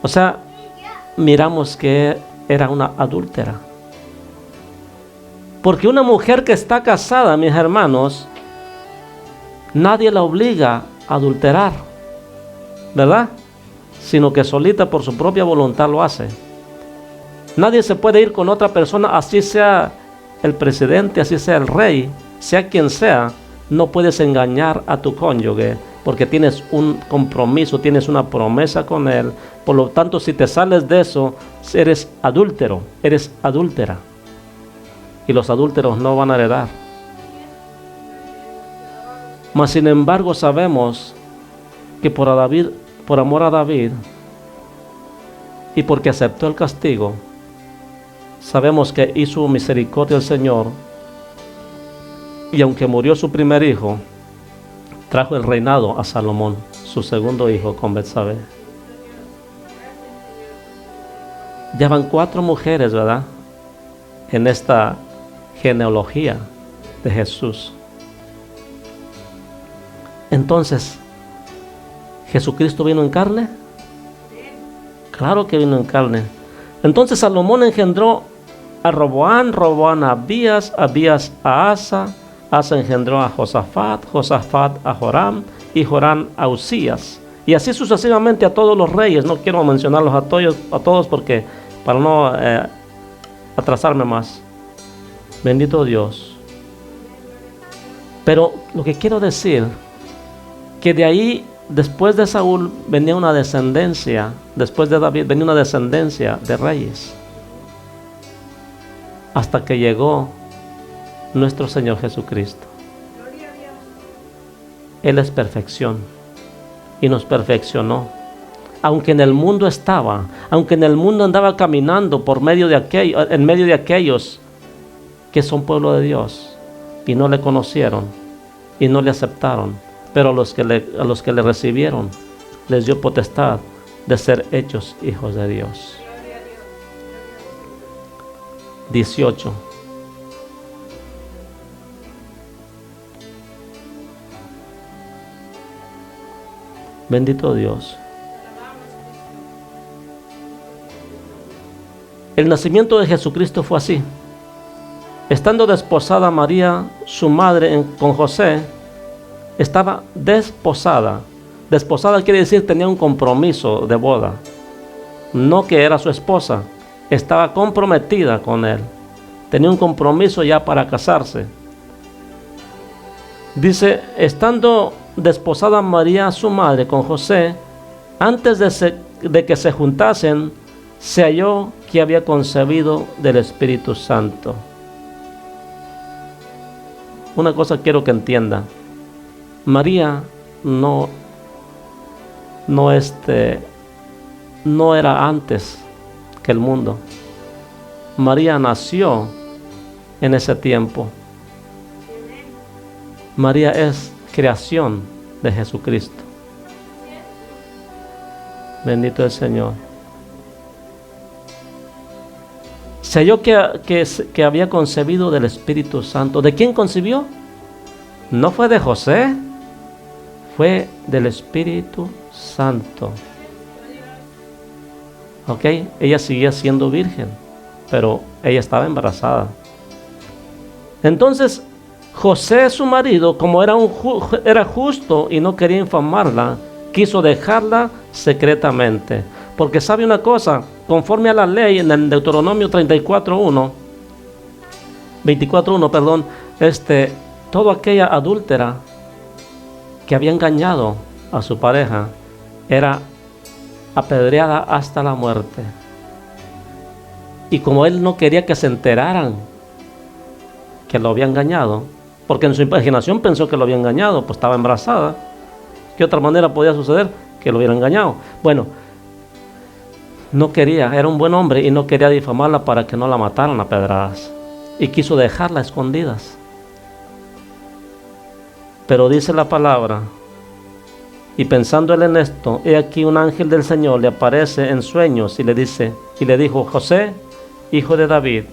O sea, miramos que era una adúltera. Porque una mujer que está casada, mis hermanos, nadie la obliga a adulterar, ¿verdad? Sino que solita por su propia voluntad lo hace. Nadie se puede ir con otra persona, así sea el presidente, así sea el rey, sea quien sea. No puedes engañar a tu cónyuge porque tienes un compromiso, tienes una promesa con él. Por lo tanto, si te sales de eso, eres adúltero, eres adúltera. Y los adúlteros no van a heredar. Mas sin embargo sabemos que por amor a David y porque aceptó el castigo, sabemos que hizo misericordia el Señor, y aunque murió su primer hijo, trajo el reinado a Salomón, su segundo hijo, con Betsabé. Ya van 4 mujeres, ¿verdad?, en esta genealogía de Jesús. Entonces, ¿Jesucristo vino en carne? Claro que vino en carne. Entonces Salomón engendró a Roboán a Abías a Asa engendró a Josafat a Joram, y Joram a Usías. Y así sucesivamente a todos los reyes. No quiero mencionarlos a todos porque para no atrasarme más. Bendito Dios. Pero lo que quiero decir, que de ahí, después de Saúl, venía una descendencia, después de David venía una descendencia de reyes, hasta que llegó nuestro Señor Jesucristo. Él es perfección. y nos perfeccionó. Aunque en el mundo estaba, aunque en el mundo andaba caminando en medio de aquellos que son pueblo de Dios y no le conocieron y no le aceptaron, pero a los que le recibieron les dio potestad de ser hechos hijos de Dios. 18. Bendito Dios. El nacimiento de Jesucristo fue así. Estando desposada María, su madre, con José, estaba desposada. Desposada quiere decir tenía un compromiso de boda. No que era su esposa, estaba comprometida con él. Tenía un compromiso ya para casarse. Dice, estando desposada María, su madre, con José, antes de que se juntasen, se halló que había concebido del Espíritu Santo. Una cosa quiero que entienda. María no era antes que el mundo. María nació en ese tiempo. María es creación de Jesucristo. Bendito el Señor. Se halló que había concebido del Espíritu Santo. ¿De quién concibió? No fue de José, fue del Espíritu Santo. ¿Ok? Ella seguía siendo virgen, pero ella estaba embarazada. Entonces, José, su marido, como era justo y no quería infamarla, quiso dejarla secretamente. Porque sabe una cosa, conforme a la ley en el Deuteronomio 24:1, toda aquella adúltera que había engañado a su pareja era apedreada hasta la muerte. Y como él no quería que se enteraran que lo había engañado, porque en su imaginación pensó que lo había engañado, pues estaba embarazada. ¿Qué otra manera podía suceder? Que lo hubiera engañado. Bueno, no quería, era un buen hombre y no quería difamarla para que no la mataran a pedradas. Y quiso dejarla a escondidas. Pero dice la palabra, y pensando él en esto, he aquí un ángel del Señor le aparece en sueños y le dijo, José, hijo de David,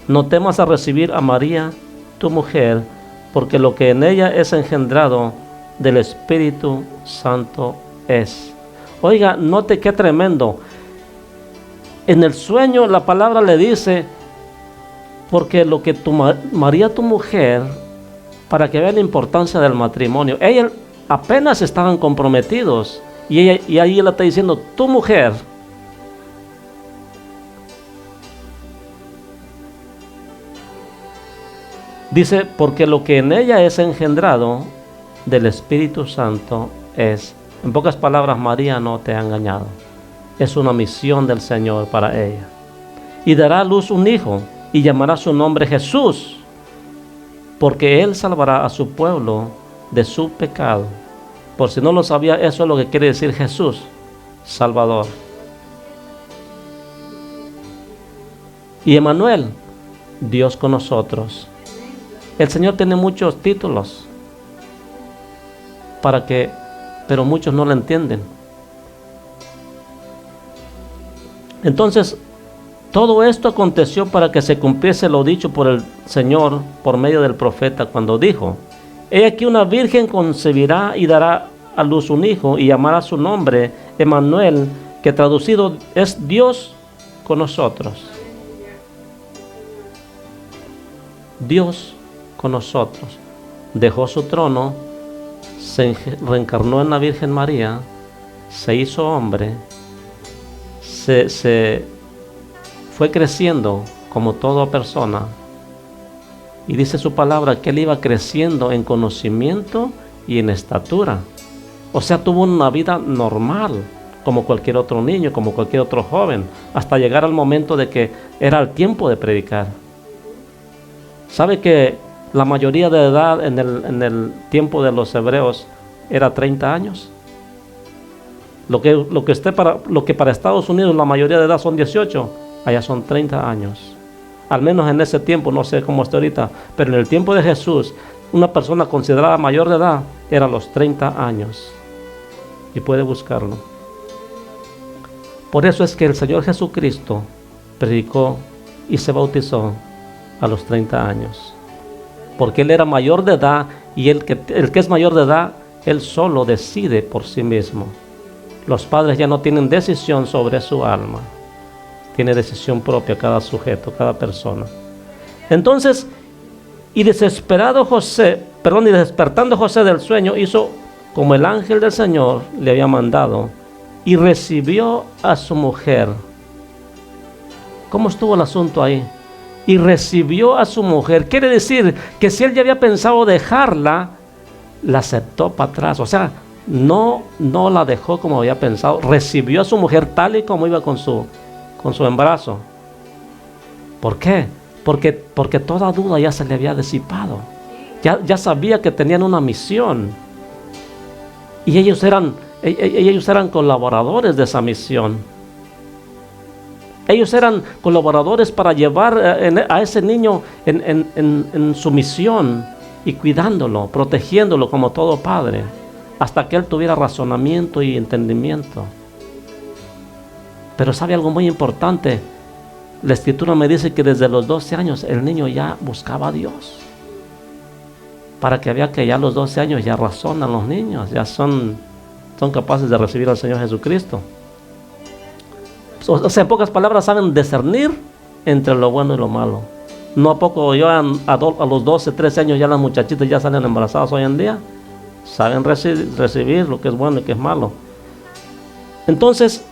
no temas a recibir a María, tu mujer, porque lo que en ella es engendrado del Espíritu Santo es. Oiga, note qué tremendo. En el sueño la palabra le dice, porque lo que María, tu mujer, para que vea la importancia del matrimonio, ella apenas estaban comprometidos y ahí él le está diciendo, tu mujer. Dice, porque lo que en ella es engendrado del Espíritu Santo es. En pocas palabras, María no te ha engañado. Es una misión del Señor para ella. Y dará a luz un hijo y llamará su nombre Jesús, porque él salvará a su pueblo de su pecado. Por si no lo sabía, eso es lo que quiere decir Jesús, Salvador. Y Emmanuel, Dios con nosotros. El Señor tiene muchos títulos, pero muchos no lo entienden. Entonces, todo esto aconteció para que se cumpliese lo dicho por el Señor por medio del profeta cuando dijo, he aquí una virgen concebirá y dará a luz un hijo y llamará su nombre Emmanuel, que traducido es Dios con nosotros. Dios con nosotros. Dejó su trono, se reencarnó en la Virgen María, se hizo hombre, se fue creciendo como toda persona. Y dice su palabra que él iba creciendo en conocimiento y en estatura. O sea, tuvo una vida normal, como cualquier otro niño, como cualquier otro joven, hasta llegar al momento de que era el tiempo de predicar. ¿Sabe que la mayoría de edad en el tiempo de los hebreos era 30 años? Lo que para Estados Unidos la mayoría de edad son 18, allá son 30 años. Al menos en ese tiempo, no sé cómo está ahorita, pero en el tiempo de Jesús, una persona considerada mayor de edad era los 30 años. Y puede buscarlo. Por eso es que el Señor Jesucristo predicó y se bautizó a los 30 años. Porque Él era mayor de edad y el que es mayor de edad, Él solo decide por sí mismo. Los padres ya no tienen decisión sobre su alma. Tiene decisión propia cada sujeto, cada persona. Entonces, y despertando José del sueño, hizo como el ángel del Señor le había mandado y recibió a su mujer. ¿Cómo estuvo el asunto ahí? Y recibió a su mujer. Quiere decir que si él ya había pensado dejarla, la aceptó para atrás. O sea, no la dejó como había pensado. Recibió a su mujer tal y como iba con su embarazo. ¿Por qué? Porque toda duda ya se le había disipado. Ya sabía que tenían una misión. Y ellos eran colaboradores de esa misión. Ellos eran colaboradores para llevar a ese niño en su misión y cuidándolo, protegiéndolo como todo padre, hasta que él tuviera razonamiento y entendimiento. Pero ¿sabe algo muy importante? La Escritura me dice que desde los 12 años el niño ya buscaba a Dios. Para que vea que ya a los 12 años ya razonan los niños, ya son capaces de recibir al Señor Jesucristo. O sea, en pocas palabras, saben discernir entre lo bueno y lo malo. ¿No a poco a los 12, 13 años ya las muchachitas ya salen embarazadas hoy en día? Saben recibir lo que es bueno y que es malo. Entonces,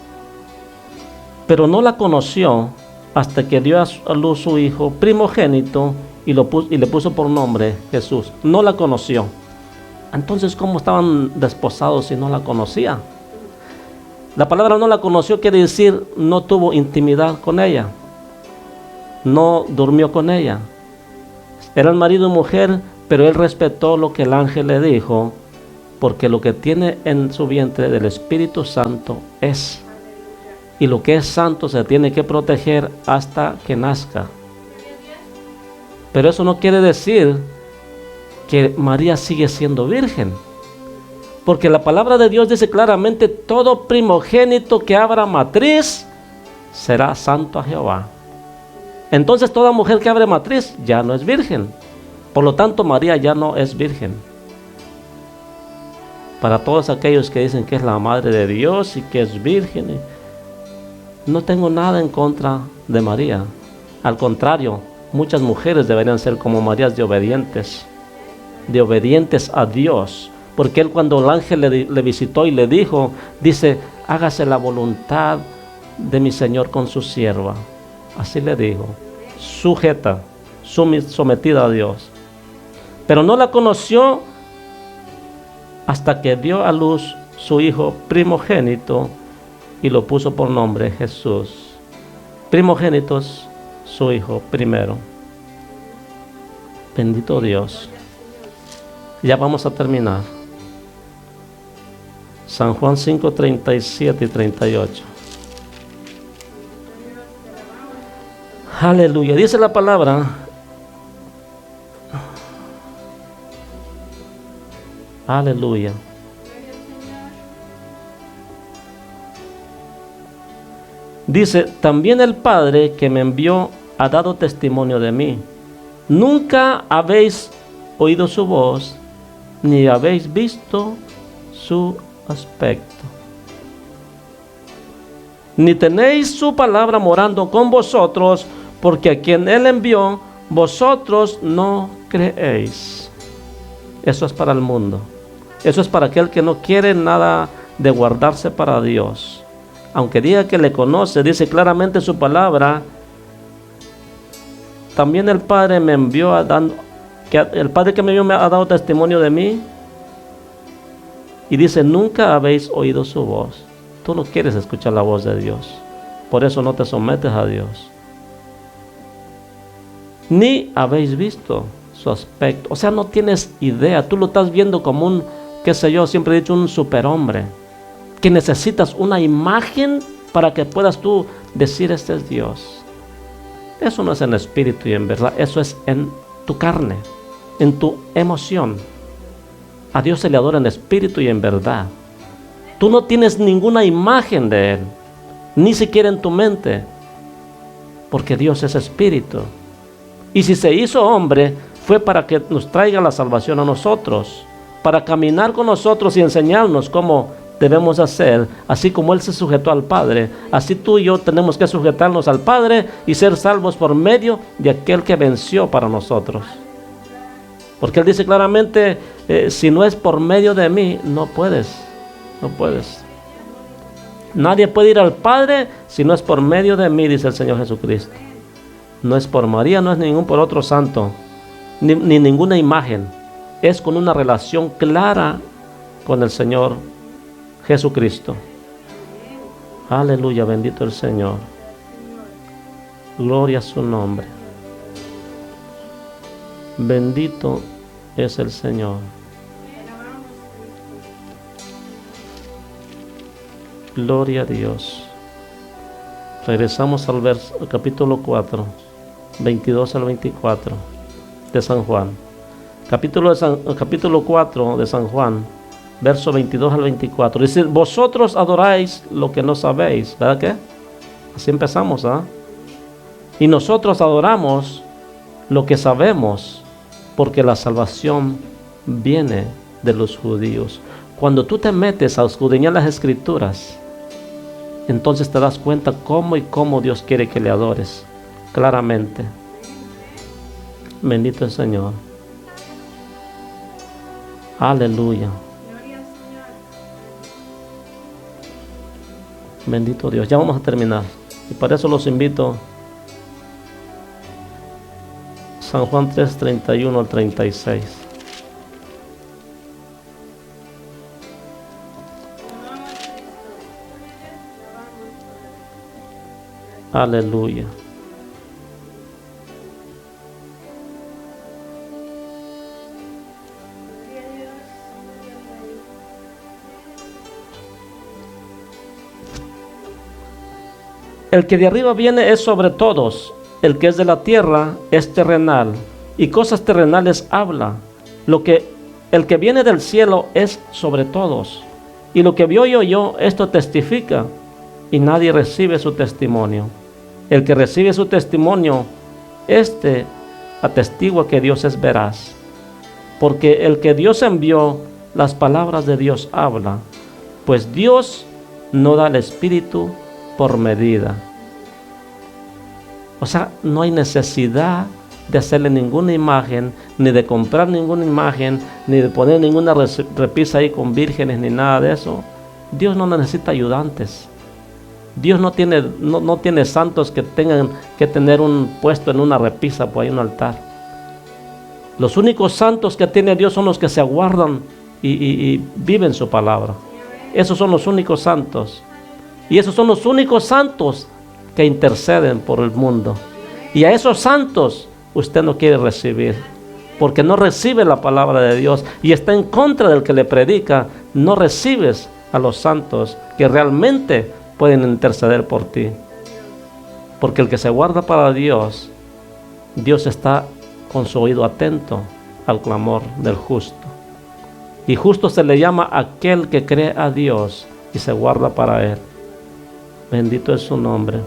pero no la conoció hasta que dio a luz su hijo primogénito y le puso por nombre Jesús. No la conoció. Entonces, ¿cómo estaban desposados si no la conocía? La palabra no la conoció quiere decir no tuvo intimidad con ella. No durmió con ella. Eran marido y mujer, pero él respetó lo que el ángel le dijo, porque lo que tiene en su vientre del Espíritu Santo es. Y lo que es santo se tiene que proteger hasta que nazca. Pero eso no quiere decir que María sigue siendo virgen. Porque la palabra de Dios dice claramente: todo primogénito que abra matriz será santo a Jehová. Entonces toda mujer que abre matriz ya no es virgen. Por lo tanto, María ya no es virgen. Para todos aquellos que dicen que es la madre de Dios y que es virgen, no tengo nada en contra de María. Al contrario, muchas mujeres deberían ser como Marías, de obedientes a Dios. Porque él, cuando el ángel le visitó y le dijo, dice: hágase la voluntad de mi Señor con su sierva. Así le dijo, sujeta, sometida a Dios. Pero no la conoció hasta que dio a luz su hijo primogénito y lo puso por nombre Jesús. Primogénitos, su hijo primero. Bendito Dios. Ya vamos a terminar. San Juan 5, 37 y 38. Aleluya. Dice la palabra: aleluya. Dice: también el Padre que me envió ha dado testimonio de mí. Nunca habéis oído su voz, ni habéis visto su aspecto, ni tenéis su palabra morando con vosotros, porque a quien él envió, vosotros no creéis. Eso es para el mundo. Eso es para aquel que no quiere nada de guardarse para Dios. Aunque diga que le conoce, dice claramente su palabra: también el Padre me envió el Padre que me envió me ha dado testimonio de mí. Y dice: nunca habéis oído su voz. Tú no quieres escuchar la voz de Dios, por eso no te sometes a Dios. Ni habéis visto su aspecto. O sea, no tienes idea. Tú lo estás viendo como un, qué sé yo, siempre he dicho, un superhombre, que necesitas una imagen para que puedas tú decir este es Dios. Eso no es en espíritu y en verdad, eso es en tu carne, en tu emoción. A Dios se le adora en espíritu y en verdad. Tú no tienes ninguna imagen de Él, ni siquiera en tu mente, porque Dios es espíritu. Y si se hizo hombre, fue para que nos traiga la salvación a nosotros, para caminar con nosotros y enseñarnos cómo debemos hacer. Así como Él se sujetó al Padre, así tú y yo tenemos que sujetarnos al Padre y ser salvos por medio de aquel que venció para nosotros. Porque Él dice claramente, si no es por medio de mí, no puedes. Nadie puede ir al Padre si no es por medio de mí, dice el Señor Jesucristo. No es por María, no es ningún por otro santo, ni ninguna imagen. Es con una relación clara con el Señor Jesucristo. Aleluya, bendito el Señor. Gloria a su nombre. Bendito es el Señor. Gloria a Dios. Regresamos al capítulo 4, 22 al 24 de San Juan. Capítulo 4 de San Juan, verso 22 al 24. Dice, vosotros adoráis lo que no sabéis. ¿Verdad que? Así empezamos, ¿ah? Y nosotros adoramos lo que sabemos, porque la salvación viene de los judíos. Cuando tú te metes a escudriñar las Escrituras, entonces te das cuenta cómo Dios quiere que le adores claramente. Bendito el Señor. Aleluya. Bendito Dios. Ya vamos a terminar. Y para eso los invito. San Juan 3, 31 al 36. Aleluya. El que de arriba viene es sobre todos, el que es de la tierra es terrenal, y cosas terrenales habla. El que viene del cielo es sobre todos, y lo que vio y oyó, esto testifica, y nadie recibe su testimonio. El que recibe su testimonio, este atestigua que Dios es veraz, porque el que Dios envió, las palabras de Dios habla, pues Dios no da el Espíritu por medida. O sea, no hay necesidad de hacerle ninguna imagen, ni de comprar ninguna imagen, ni de poner ninguna repisa ahí con vírgenes, ni nada de eso. Dios no necesita ayudantes. Dios no tiene santos que tengan que tener un puesto en una repisa por ahí, un altar. Los únicos santos que tiene Dios son los que se aguardan y viven su palabra. Esos son los únicos santos. Y esos son los únicos santos que interceden por el mundo. Y a esos santos usted no quiere recibir, porque no recibe la palabra de Dios y está en contra del que le predica. No recibes a los santos que realmente pueden interceder por ti. Porque el que se guarda para Dios, Dios está con su oído atento al clamor del justo. Y justo se le llama aquel que cree a Dios y se guarda para Él. Bendito es su nombre.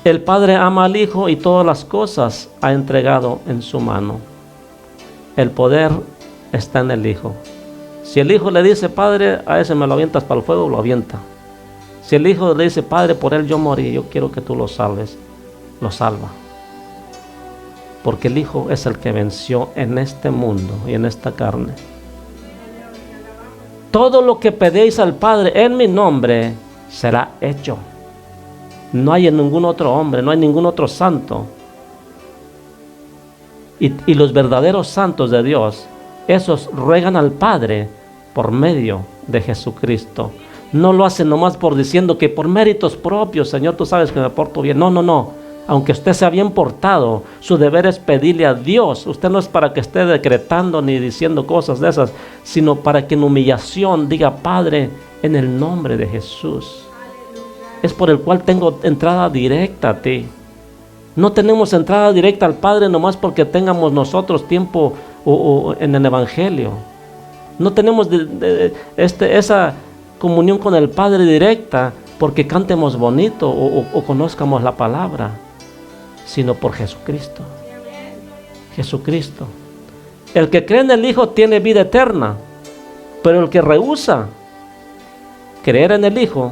El Padre ama al Hijo y todas las cosas ha entregado en su mano. El poder está en el Hijo. Si el Hijo le dice, Padre, a ese me lo avientas para el fuego, lo avienta. Si el Hijo le dice, Padre, por él yo morí, yo quiero que tú lo salves, lo salva. Porque el Hijo es el que venció en este mundo y en esta carne. Todo lo que pedéis al Padre en mi nombre será hecho. No hay en ningún otro hombre, no hay ningún otro santo. Y los verdaderos santos de Dios, esos ruegan al Padre por medio de Jesucristo. No lo hacen nomás por diciendo que por méritos propios, Señor, tú sabes que me porto bien. No. aunque usted sea bien portado, su deber es pedirle a Dios. Usted no es para que esté decretando ni diciendo cosas de esas, sino para que en humillación diga: Padre, en el nombre de Jesús, es por el cual tengo entrada directa a ti. No tenemos entrada directa al Padre nomás porque tengamos nosotros tiempo o en el Evangelio. No tenemos esa comunión con el Padre directa porque cantemos bonito o conozcamos la palabra, sino por Jesucristo. Jesucristo. El que cree en el Hijo tiene vida eterna, pero el que rehúsa creer en el Hijo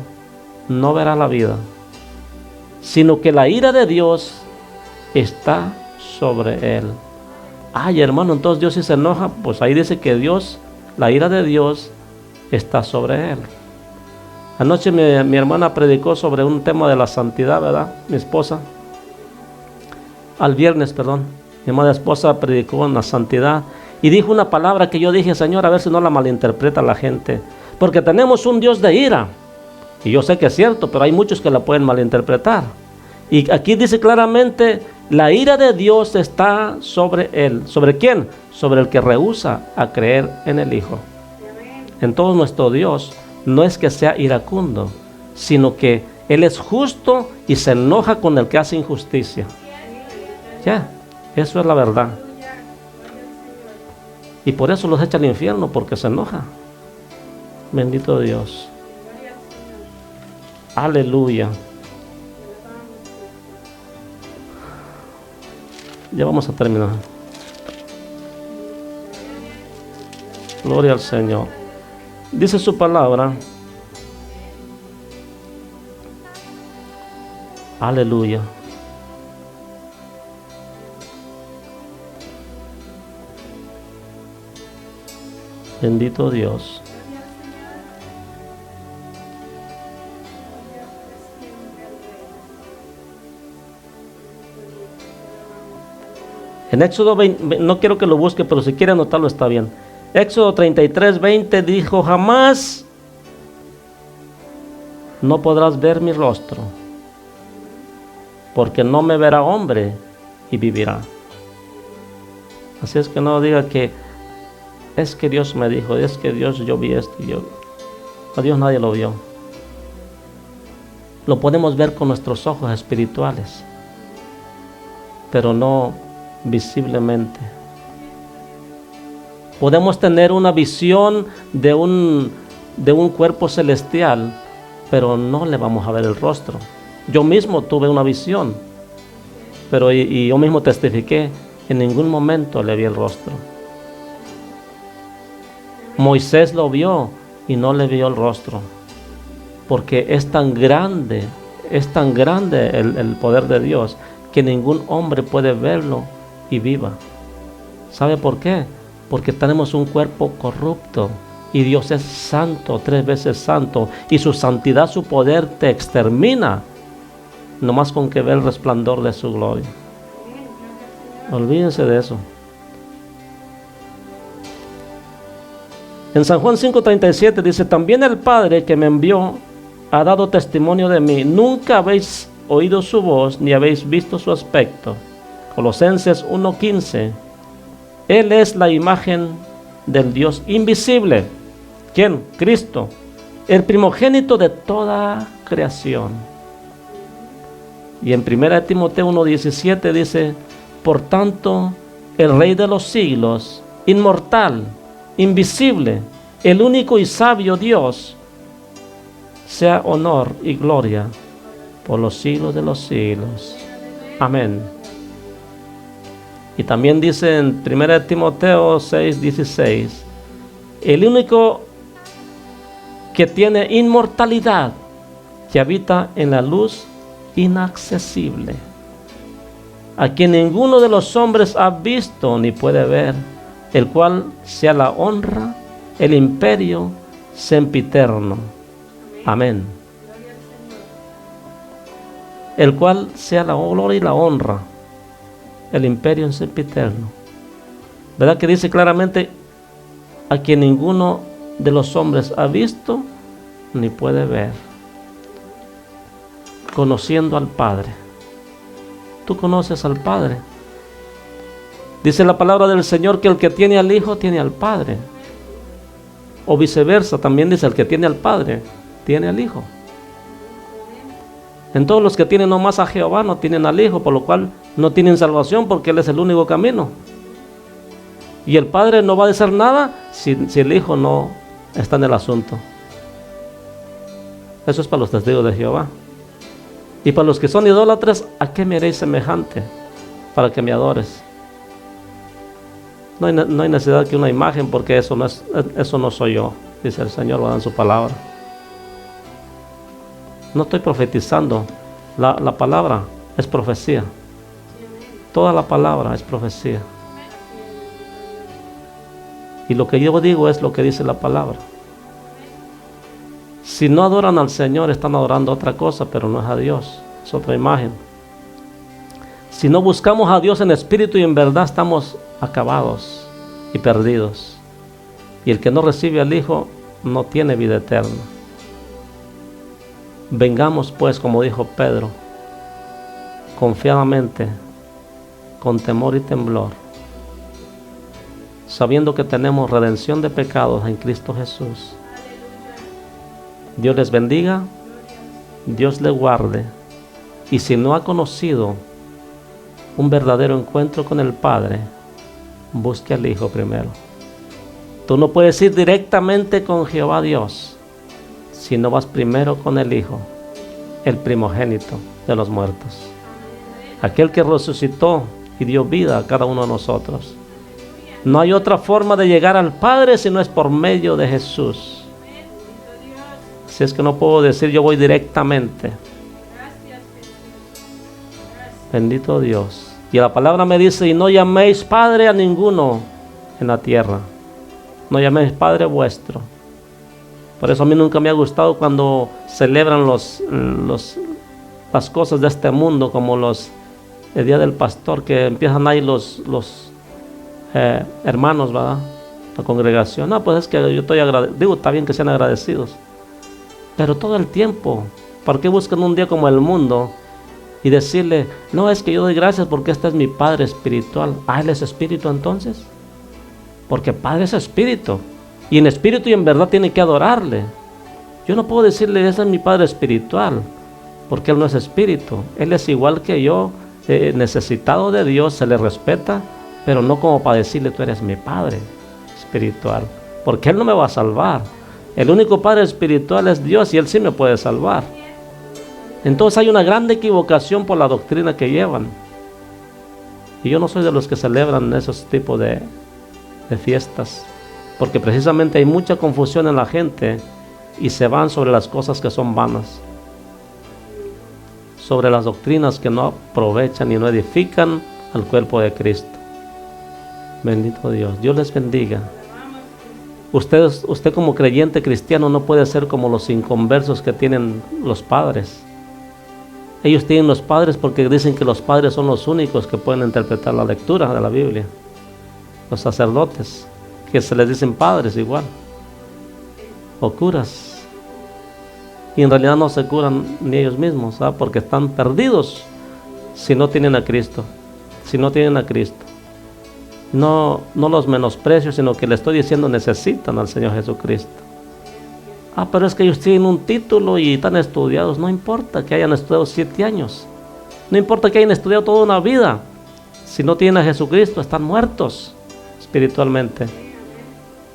no verá la vida, sino que la ira de Dios está sobre él. Ay, hermano, entonces Dios sí se enoja. Pues ahí dice que Dios, la ira de Dios está sobre él. Anoche mi hermana predicó sobre un tema de la santidad, ¿verdad? Mi esposa. Al viernes, perdón. Mi amada esposa predicó en la santidad y dijo una palabra que yo dije: Señor, a ver si no la malinterpreta la gente, porque tenemos un Dios de ira. Y yo sé que es cierto, pero hay muchos que la pueden malinterpretar. Y aquí dice claramente: la ira de Dios está sobre él. ¿Sobre quién? Sobre el que rehúsa a creer en el Hijo. Entonces nuestro Dios no es que sea iracundo, sino que Él es justo y se enoja con el que hace injusticia. Ya, eso es la verdad. Y por eso los echa al infierno, porque se enoja. Bendito Dios. Aleluya. Ya vamos a terminar. Gloria al Señor. Dice su palabra. Aleluya. Bendito Dios. En Éxodo 20, no quiero que lo busque, pero si quiere anotarlo está bien. Éxodo 33:20 dijo: jamás no podrás ver mi rostro, porque no me verá hombre y vivirá. Así es que no diga que es que Dios me dijo, es que Dios, yo vi esto y yo. A Dios nadie lo vio. Lo podemos ver con nuestros ojos espirituales, pero no visiblemente. Podemos tener una visión de un cuerpo celestial, pero no le vamos a ver el rostro. Yo mismo tuve una visión, pero y yo mismo testifiqué, en ningún momento le vi el rostro. Moisés lo vio y no le vio el rostro, porque es tan grande el poder de Dios, que ningún hombre puede verlo y viva. ¿Sabe por qué? Porque tenemos un cuerpo corrupto y Dios es santo, 3 veces santo, y su santidad, su poder te extermina nomás con que ve el resplandor de su gloria. Olvídense de eso. En San Juan 5:37 dice: también el Padre que me envió ha dado testimonio de mí. Nunca habéis oído su voz ni habéis visto su aspecto. Colosenses 1:15. Él es la imagen del Dios invisible. ¿Quién? Cristo, el primogénito de toda creación. Y en 1 Timoteo 1:17 dice: por tanto, el Rey de los siglos, inmortal, invisible, el único y sabio Dios, sea honor y gloria por los siglos de los siglos. Amén. Y también dice en 1 Timoteo 6:16: el único que tiene inmortalidad, que habita en la luz inaccesible, a quien ninguno de los hombres ha visto ni puede ver, el cual sea la honra, el imperio sempiterno. Amén. El cual sea la gloria y la honra, el imperio sempiterno. ¿Verdad que dice claramente: a quien ninguno de los hombres ha visto ni puede ver? Conociendo al Padre. tú conoces al Padre. Dice la palabra del Señor que el que tiene al Hijo tiene al Padre. O viceversa, también dice el que tiene al Padre tiene al Hijo. En todos los que tienen nomás a Jehová no tienen al Hijo, por lo cual no tienen salvación, porque Él es el único camino. Y el Padre no va a decir nada si el Hijo no está en el asunto. Eso es para los testigos de Jehová. Y para los que son idólatras, ¿a qué me haréis semejante para que me adores? No hay necesidad que una imagen, porque eso no soy yo, dice el Señor, va en su palabra. No estoy profetizando. La palabra es profecía. Toda la palabra es profecía. Y lo que yo digo es lo que dice la palabra. Si no adoran al Señor, están adorando otra cosa, pero no es a Dios, es otra imagen. Si no buscamos a Dios en espíritu y en verdad, estamos acabados y perdidos. Y el que no recibe al Hijo no tiene vida eterna. Vengamos pues, como dijo Pedro, confiadamente, con temor y temblor, sabiendo que tenemos redención de pecados en Cristo Jesús. Dios les bendiga, Dios les guarde. Y si no ha conocido un verdadero encuentro con el Padre, busque al Hijo primero. Tú no puedes ir directamente con Jehová Dios si no vas primero con el Hijo, el primogénito de los muertos, aquel que resucitó y dio vida a cada uno de nosotros. No hay otra forma de llegar al Padre si no es por medio de Jesús. Si es que no puedo decir yo voy directamente. Bendito Dios. Y la palabra me dice, y no llaméis Padre a ninguno en la tierra. No llaméis Padre vuestro. Por eso a mí nunca me ha gustado cuando celebran las cosas de este mundo, como el Día del Pastor, que empiezan ahí los hermanos, ¿verdad? La congregación. No, pues es que yo estoy agradecido. Digo, está bien que sean agradecidos. Pero todo el tiempo, ¿por qué buscan un día como el mundo y decirle, no, es que yo doy gracias porque este es mi Padre espiritual? Ah, Él es espíritu entonces. Porque Padre es espíritu. Y en espíritu y en verdad tiene que adorarle. Yo no puedo decirle, ese es mi Padre espiritual, porque Él no es espíritu. Él es igual que yo, necesitado de Dios, se le respeta, pero no como para decirle, tú eres mi Padre espiritual, porque Él no me va a salvar. El único Padre espiritual es Dios y Él sí me puede salvar. Entonces hay una gran equivocación por la doctrina que llevan. Y yo no soy de los que celebran esos tipos de fiestas, porque precisamente hay mucha confusión en la gente y se van sobre las cosas que son vanas, sobre las doctrinas que no aprovechan y no edifican al cuerpo de Cristo. Bendito Dios. Dios les bendiga. Usted como creyente cristiano no puede ser como los inconversos que tienen los padres. Ellos tienen los padres porque dicen que los padres son los únicos que pueden interpretar la lectura de la Biblia. Los sacerdotes, que se les dicen padres igual, o curas, y en realidad no se curan ni ellos mismos, ¿sabes? Porque están perdidos si no tienen a Cristo. Si no tienen a Cristo, no los menosprecio, sino que le estoy diciendo, necesitan al Señor Jesucristo. Ah, pero es que ellos tienen un título y están estudiados. No importa que hayan estudiado 7 años, no importa que hayan estudiado toda una vida, si no tienen a Jesucristo, están muertos espiritualmente.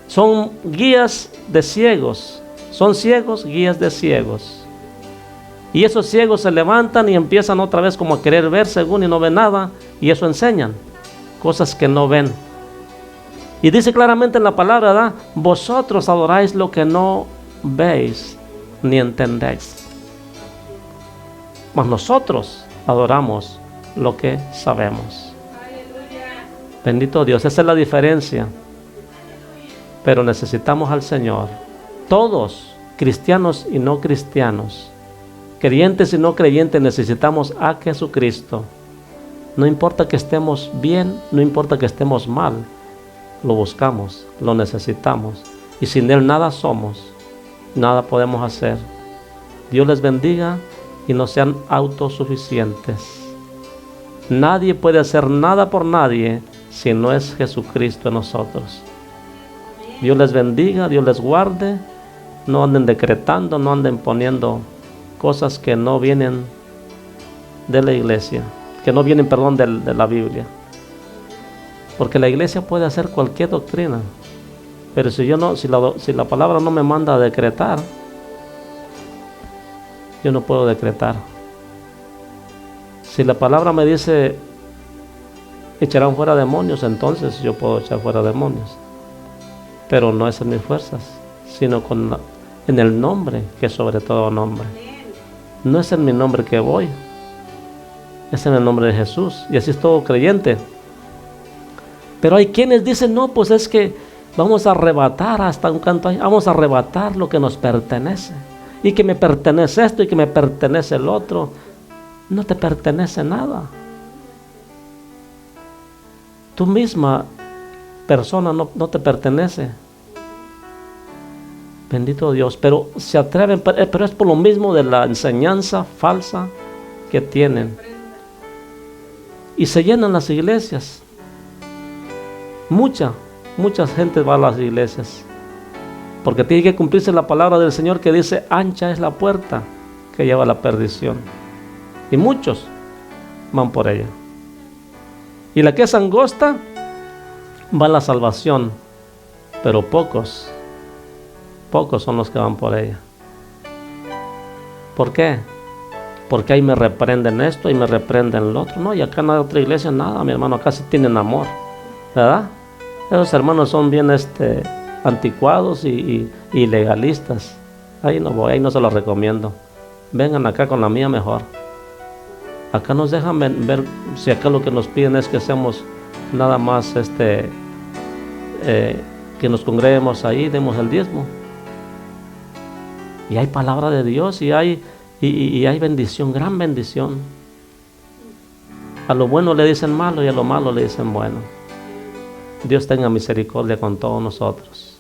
Son guías de ciegos, son ciegos, guías de ciegos. Y esos ciegos se levantan y empiezan otra vez como a querer ver según y no ven nada, y eso enseñan cosas que no ven. Y dice claramente en la palabra, ¿verdad? Vosotros adoráis lo que no veis ni entendéis, mas nosotros adoramos lo que sabemos. Bendito Dios, esa es la diferencia. Pero necesitamos al Señor. Todos, cristianos y no cristianos, creyentes y no creyentes, necesitamos a Jesucristo. No importa que estemos bien, no importa que estemos mal, lo buscamos, lo necesitamos. Y sin Él nada somos, nada podemos hacer. Dios les bendiga y no sean autosuficientes. Nadie puede hacer nada por nadie si no es Jesucristo en nosotros. Dios les bendiga, Dios les guarde. No anden decretando, no anden poniendo cosas que no vienen de la iglesia, que no vienen, perdón, de la Biblia. Porque la iglesia puede hacer cualquier doctrina, pero si la palabra no me manda a decretar, yo no puedo decretar. Si la palabra me dice echarán fuera demonios, entonces yo puedo echar fuera demonios, pero no es en mis fuerzas, sino en el nombre que es sobre todo nombre. No es en mi nombre que voy, es en el nombre de Jesús. Y así es todo creyente. Pero hay quienes dicen, no, pues es que vamos a arrebatar, hasta un canto, vamos a arrebatar lo que nos pertenece, y que me pertenece esto y que me pertenece el otro. No te pertenece nada. Tu misma persona no te pertenece. Bendito Dios. Pero se atreven, pero es por lo mismo de la enseñanza falsa que tienen. Y se llenan las iglesias. Mucha gente va a las iglesias, porque tiene que cumplirse la palabra del Señor que dice, ancha es la puerta que lleva a la perdición, y muchos van por ella. Y la que es angosta va a la salvación, pero pocos son los que van por ella. ¿Por qué? Porque ahí me reprenden esto y me reprenden lo otro. No, y acá en la otra iglesia nada, mi hermano, acá sí tienen amor, ¿verdad? Esos hermanos son bien anticuados y legalistas. Ahí no voy, ahí no se los recomiendo. Vengan acá con la mía mejor. Acá nos dejan ver, si acá lo que nos piden es que seamos nada más que nos congreguemos ahí, demos el diezmo. Y hay palabra de Dios y hay bendición, gran bendición. A lo bueno le dicen malo y a lo malo le dicen bueno. Dios tenga misericordia con todos nosotros.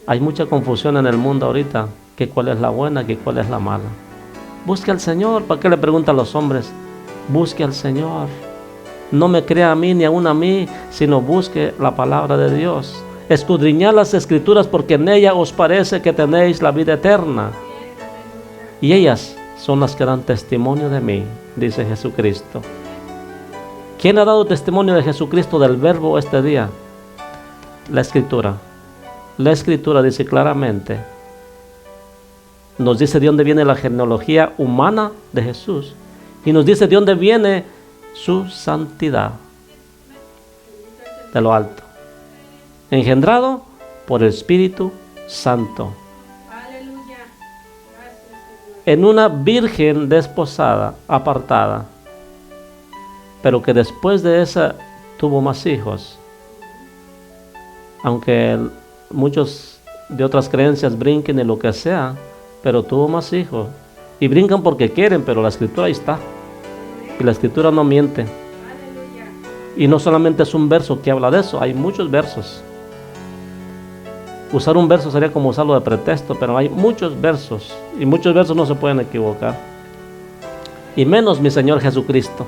Hay mucha confusión en el mundo ahorita, que cuál es la buena, que cuál es la mala. Busque al Señor. ¿Para qué le preguntan a los hombres? Busque al Señor. No me crea a mí ni aún a mí, sino busque la palabra de Dios. Escudriñad las Escrituras, porque en ella os parece que tenéis la vida eterna, y ellas son las que dan testimonio de mí, dice Jesucristo. ¿Quién ha dado testimonio de Jesucristo, del Verbo, este día? La Escritura. La Escritura dice claramente, nos dice de dónde viene la genealogía humana de Jesús, y nos dice de dónde viene su santidad, de lo alto, engendrado por el Espíritu Santo, en una virgen desposada, apartada, pero que después de esa tuvo más hijos. Aunque muchos de otras creencias brinquen en lo que sea, pero tuvo más hijos. Y brincan porque quieren, pero la Escritura ahí está. Y la Escritura no miente. Y no solamente es un verso que habla de eso, hay muchos versos. Usar un verso sería como usarlo de pretexto, pero hay muchos versos, y muchos versos no se pueden equivocar. Y menos mi Señor Jesucristo,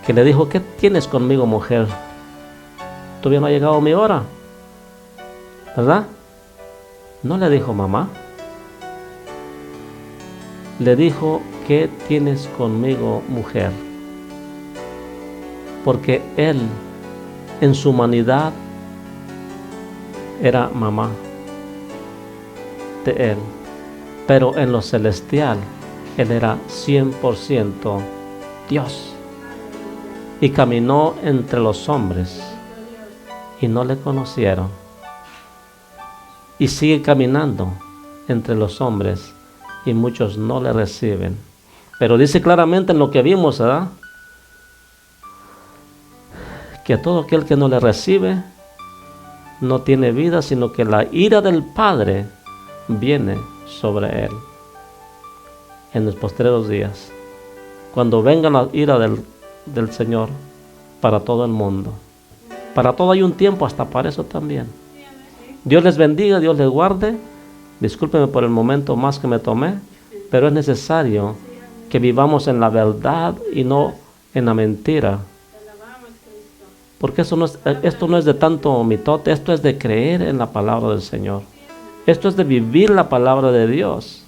que le dijo, ¿qué tienes conmigo, mujer? Todavía no ha llegado mi hora, ¿verdad? No le dijo mamá. Le dijo, ¿qué tienes conmigo, mujer? Porque Él, en su humanidad, era mamá de Él, pero en lo celestial Él era 100% Dios, y caminó entre los hombres y no le conocieron, y sigue caminando entre los hombres y muchos no le reciben. Pero dice claramente en lo que vimos, ¿verdad?, que a todo aquel que no le recibe no tiene vida, sino que la ira del Padre viene sobre él en los postreros días, cuando venga la ira del Señor para todo el mundo. Para todo hay un tiempo, hasta para eso también. Dios les bendiga, Dios les guarde. Discúlpeme por el momento más que me tomé, pero es necesario que vivamos en la verdad y no en la mentira. Porque esto no es de tanto mitote, esto es de creer en la palabra del Señor. Esto es de vivir la palabra de Dios.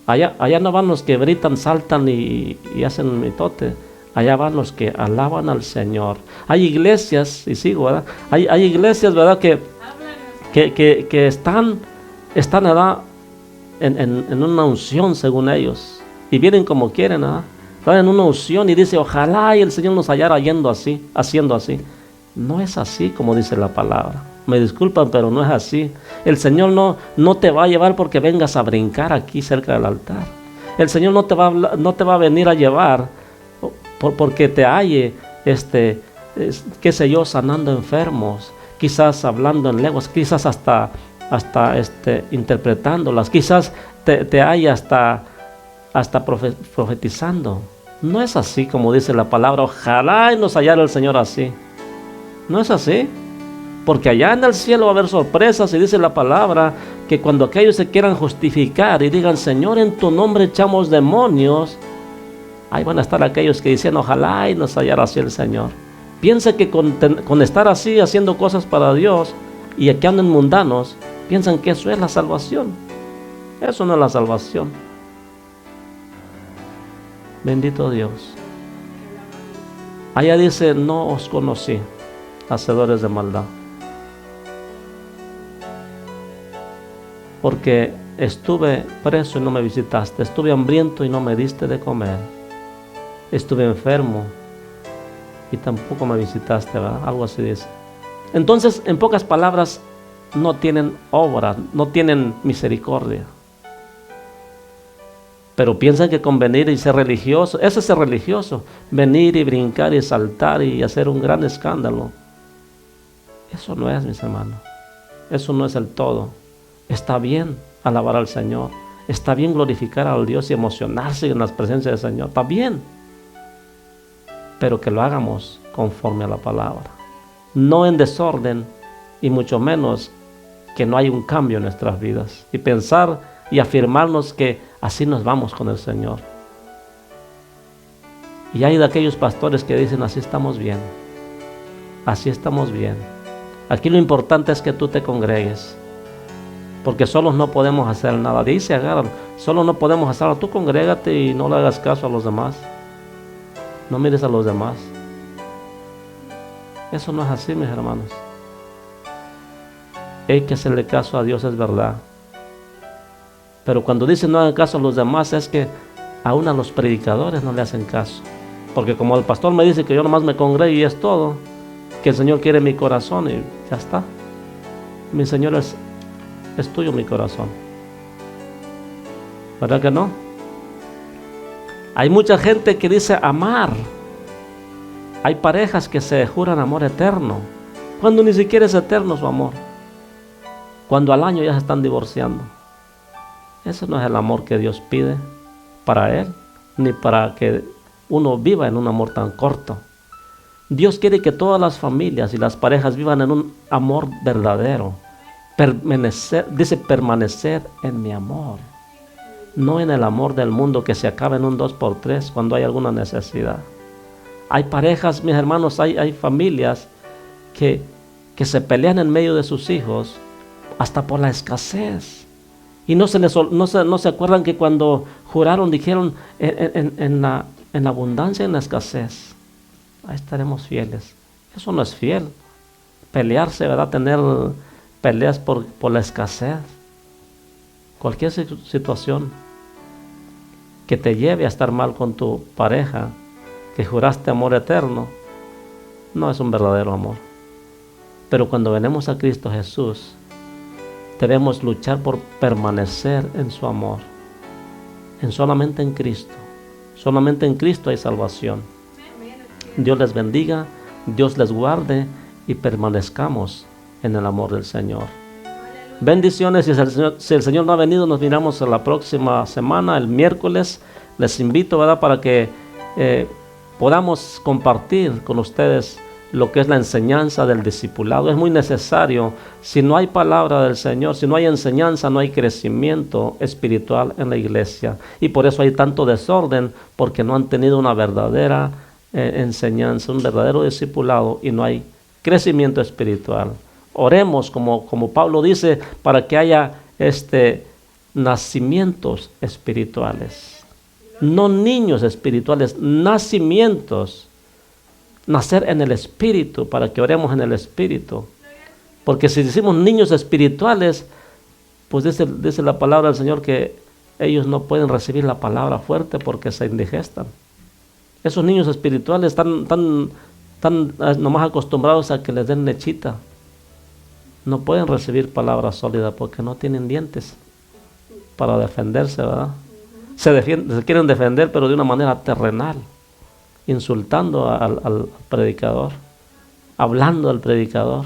Allá no van los que gritan, saltan y hacen mitote. Allá van los que alaban al Señor. Hay iglesias, y sigo, ¿verdad? Hay iglesias, ¿verdad? Que están ¿verdad? En una unción según ellos. Y vienen como quieren, ¿verdad? Están en una unción y dice, ojalá y el Señor nos hallara haciendo así. No es así como dice la palabra. Me disculpan, pero no es así. El Señor no te va a llevar porque vengas a brincar aquí cerca del altar. El Señor no te va a venir a llevar porque te halle, qué sé yo, sanando enfermos, quizás hablando en lenguas, quizás hasta interpretándolas, quizás te halle hasta profetizando. No es así como dice la palabra. Ojalá y nos hallara el Señor así. No es así. Porque allá en el cielo va a haber sorpresas, y dice la palabra que cuando aquellos se quieran justificar y digan, Señor, en tu nombre echamos demonios, ahí van a estar aquellos que dicen, ojalá y nos hallara así el Señor. Piensa que con estar así haciendo cosas para Dios y que anden mundanos, piensan que eso es la salvación. Eso no es la salvación. Bendito Dios. Allá dice, no os conocí, hacedores de maldad. Porque estuve preso y no me visitaste, estuve hambriento y no me diste de comer, estuve enfermo y tampoco me visitaste, ¿verdad? Algo así dice. Entonces, en pocas palabras, no tienen obra, no tienen misericordia. Pero piensan que con venir y ser religioso, eso es ser religioso, venir y brincar y saltar y hacer un gran escándalo. Eso no es, mis hermanos, eso no es el todo. Está bien alabar al Señor, está bien glorificar al Dios y emocionarse en las presencias del Señor, está bien, pero que lo hagamos conforme a la palabra, no en desorden, y mucho menos que no hay un cambio en nuestras vidas, y pensar y afirmarnos que así nos vamos con el Señor. Y hay de aquellos pastores que dicen, así estamos bien, así estamos bien. Aquí lo importante es que tú te congregues, porque solos no podemos hacer nada. De ahí se agarran, solo no podemos hacerlo. Tú congrégate y no le hagas caso a los demás, no mires a los demás. Eso no es así, mis hermanos. Hay que hacerle caso a Dios, es verdad. Pero cuando dicen no hagan caso a los demás, es que aún a los predicadores no le hacen caso. Porque como el pastor me dice que yo nomás me congregue y es todo, que el Señor quiere mi corazón y ya está. Mi Señor es tuyo mi corazón. ¿Verdad que no? Hay mucha gente que dice amar. Hay parejas que se juran amor eterno, cuando ni siquiera es eterno su amor. Cuando al año ya se están divorciando. Ese no es el amor que Dios pide para Él, ni para que uno viva en un amor tan corto. Dios quiere que todas las familias y las parejas vivan en un amor verdadero. Dice permanecer en mi amor, no en el amor del mundo que se acaba en un 2x3 cuando hay alguna necesidad. Hay parejas, mis hermanos, hay familias que se pelean en medio de sus hijos hasta por la escasez. Y no se acuerdan que cuando juraron dijeron en la abundancia, en la escasez, ahí estaremos fieles. Eso no es fiel. Pelearse, ¿verdad? Tener peleas por la escasez. Cualquier situación que te lleve a estar mal con tu pareja, que juraste amor eterno, no es un verdadero amor. Pero cuando venimos a Cristo Jesús, debemos luchar por permanecer en su amor, solamente en Cristo. Solamente en Cristo hay salvación. Dios les bendiga, Dios les guarde y permanezcamos en el amor del Señor. Bendiciones. Si el Señor no ha venido, nos miramos la próxima semana, el miércoles. Les invito, ¿verdad?, para que podamos compartir con ustedes lo que es la enseñanza del discipulado. Es muy necesario. Si no hay palabra del Señor, si no hay enseñanza, no hay crecimiento espiritual en la iglesia. Y por eso hay tanto desorden, porque no han tenido una verdadera enseñanza, un verdadero discipulado, y no hay crecimiento espiritual. Oremos, como Pablo dice, para que haya nacimientos espirituales. No niños espirituales, nacimientos. Nacer en el Espíritu, para que oremos en el Espíritu. Porque si decimos niños espirituales, pues dice la palabra del Señor que ellos no pueden recibir la palabra fuerte porque se indigestan. Esos niños espirituales están nomás acostumbrados a que les den lechita. No pueden recibir palabra sólida porque no tienen dientes para defenderse, ¿verdad? Se quieren defender, pero de una manera terrenal, insultando al predicador, hablando al predicador.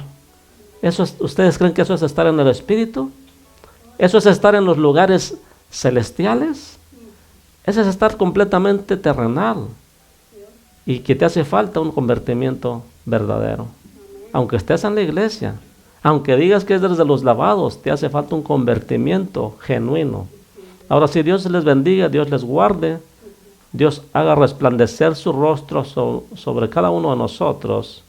¿Ustedes creen que eso es estar en el Espíritu? ¿Eso es estar en los lugares celestiales? Eso es estar completamente terrenal, y que te hace falta un convertimiento verdadero. Aunque estés en la iglesia, aunque digas que eres de los lavados, te hace falta un convertimiento genuino. Ahora, si Dios les bendiga, Dios les guarde, Dios haga resplandecer su rostro sobre cada uno de nosotros,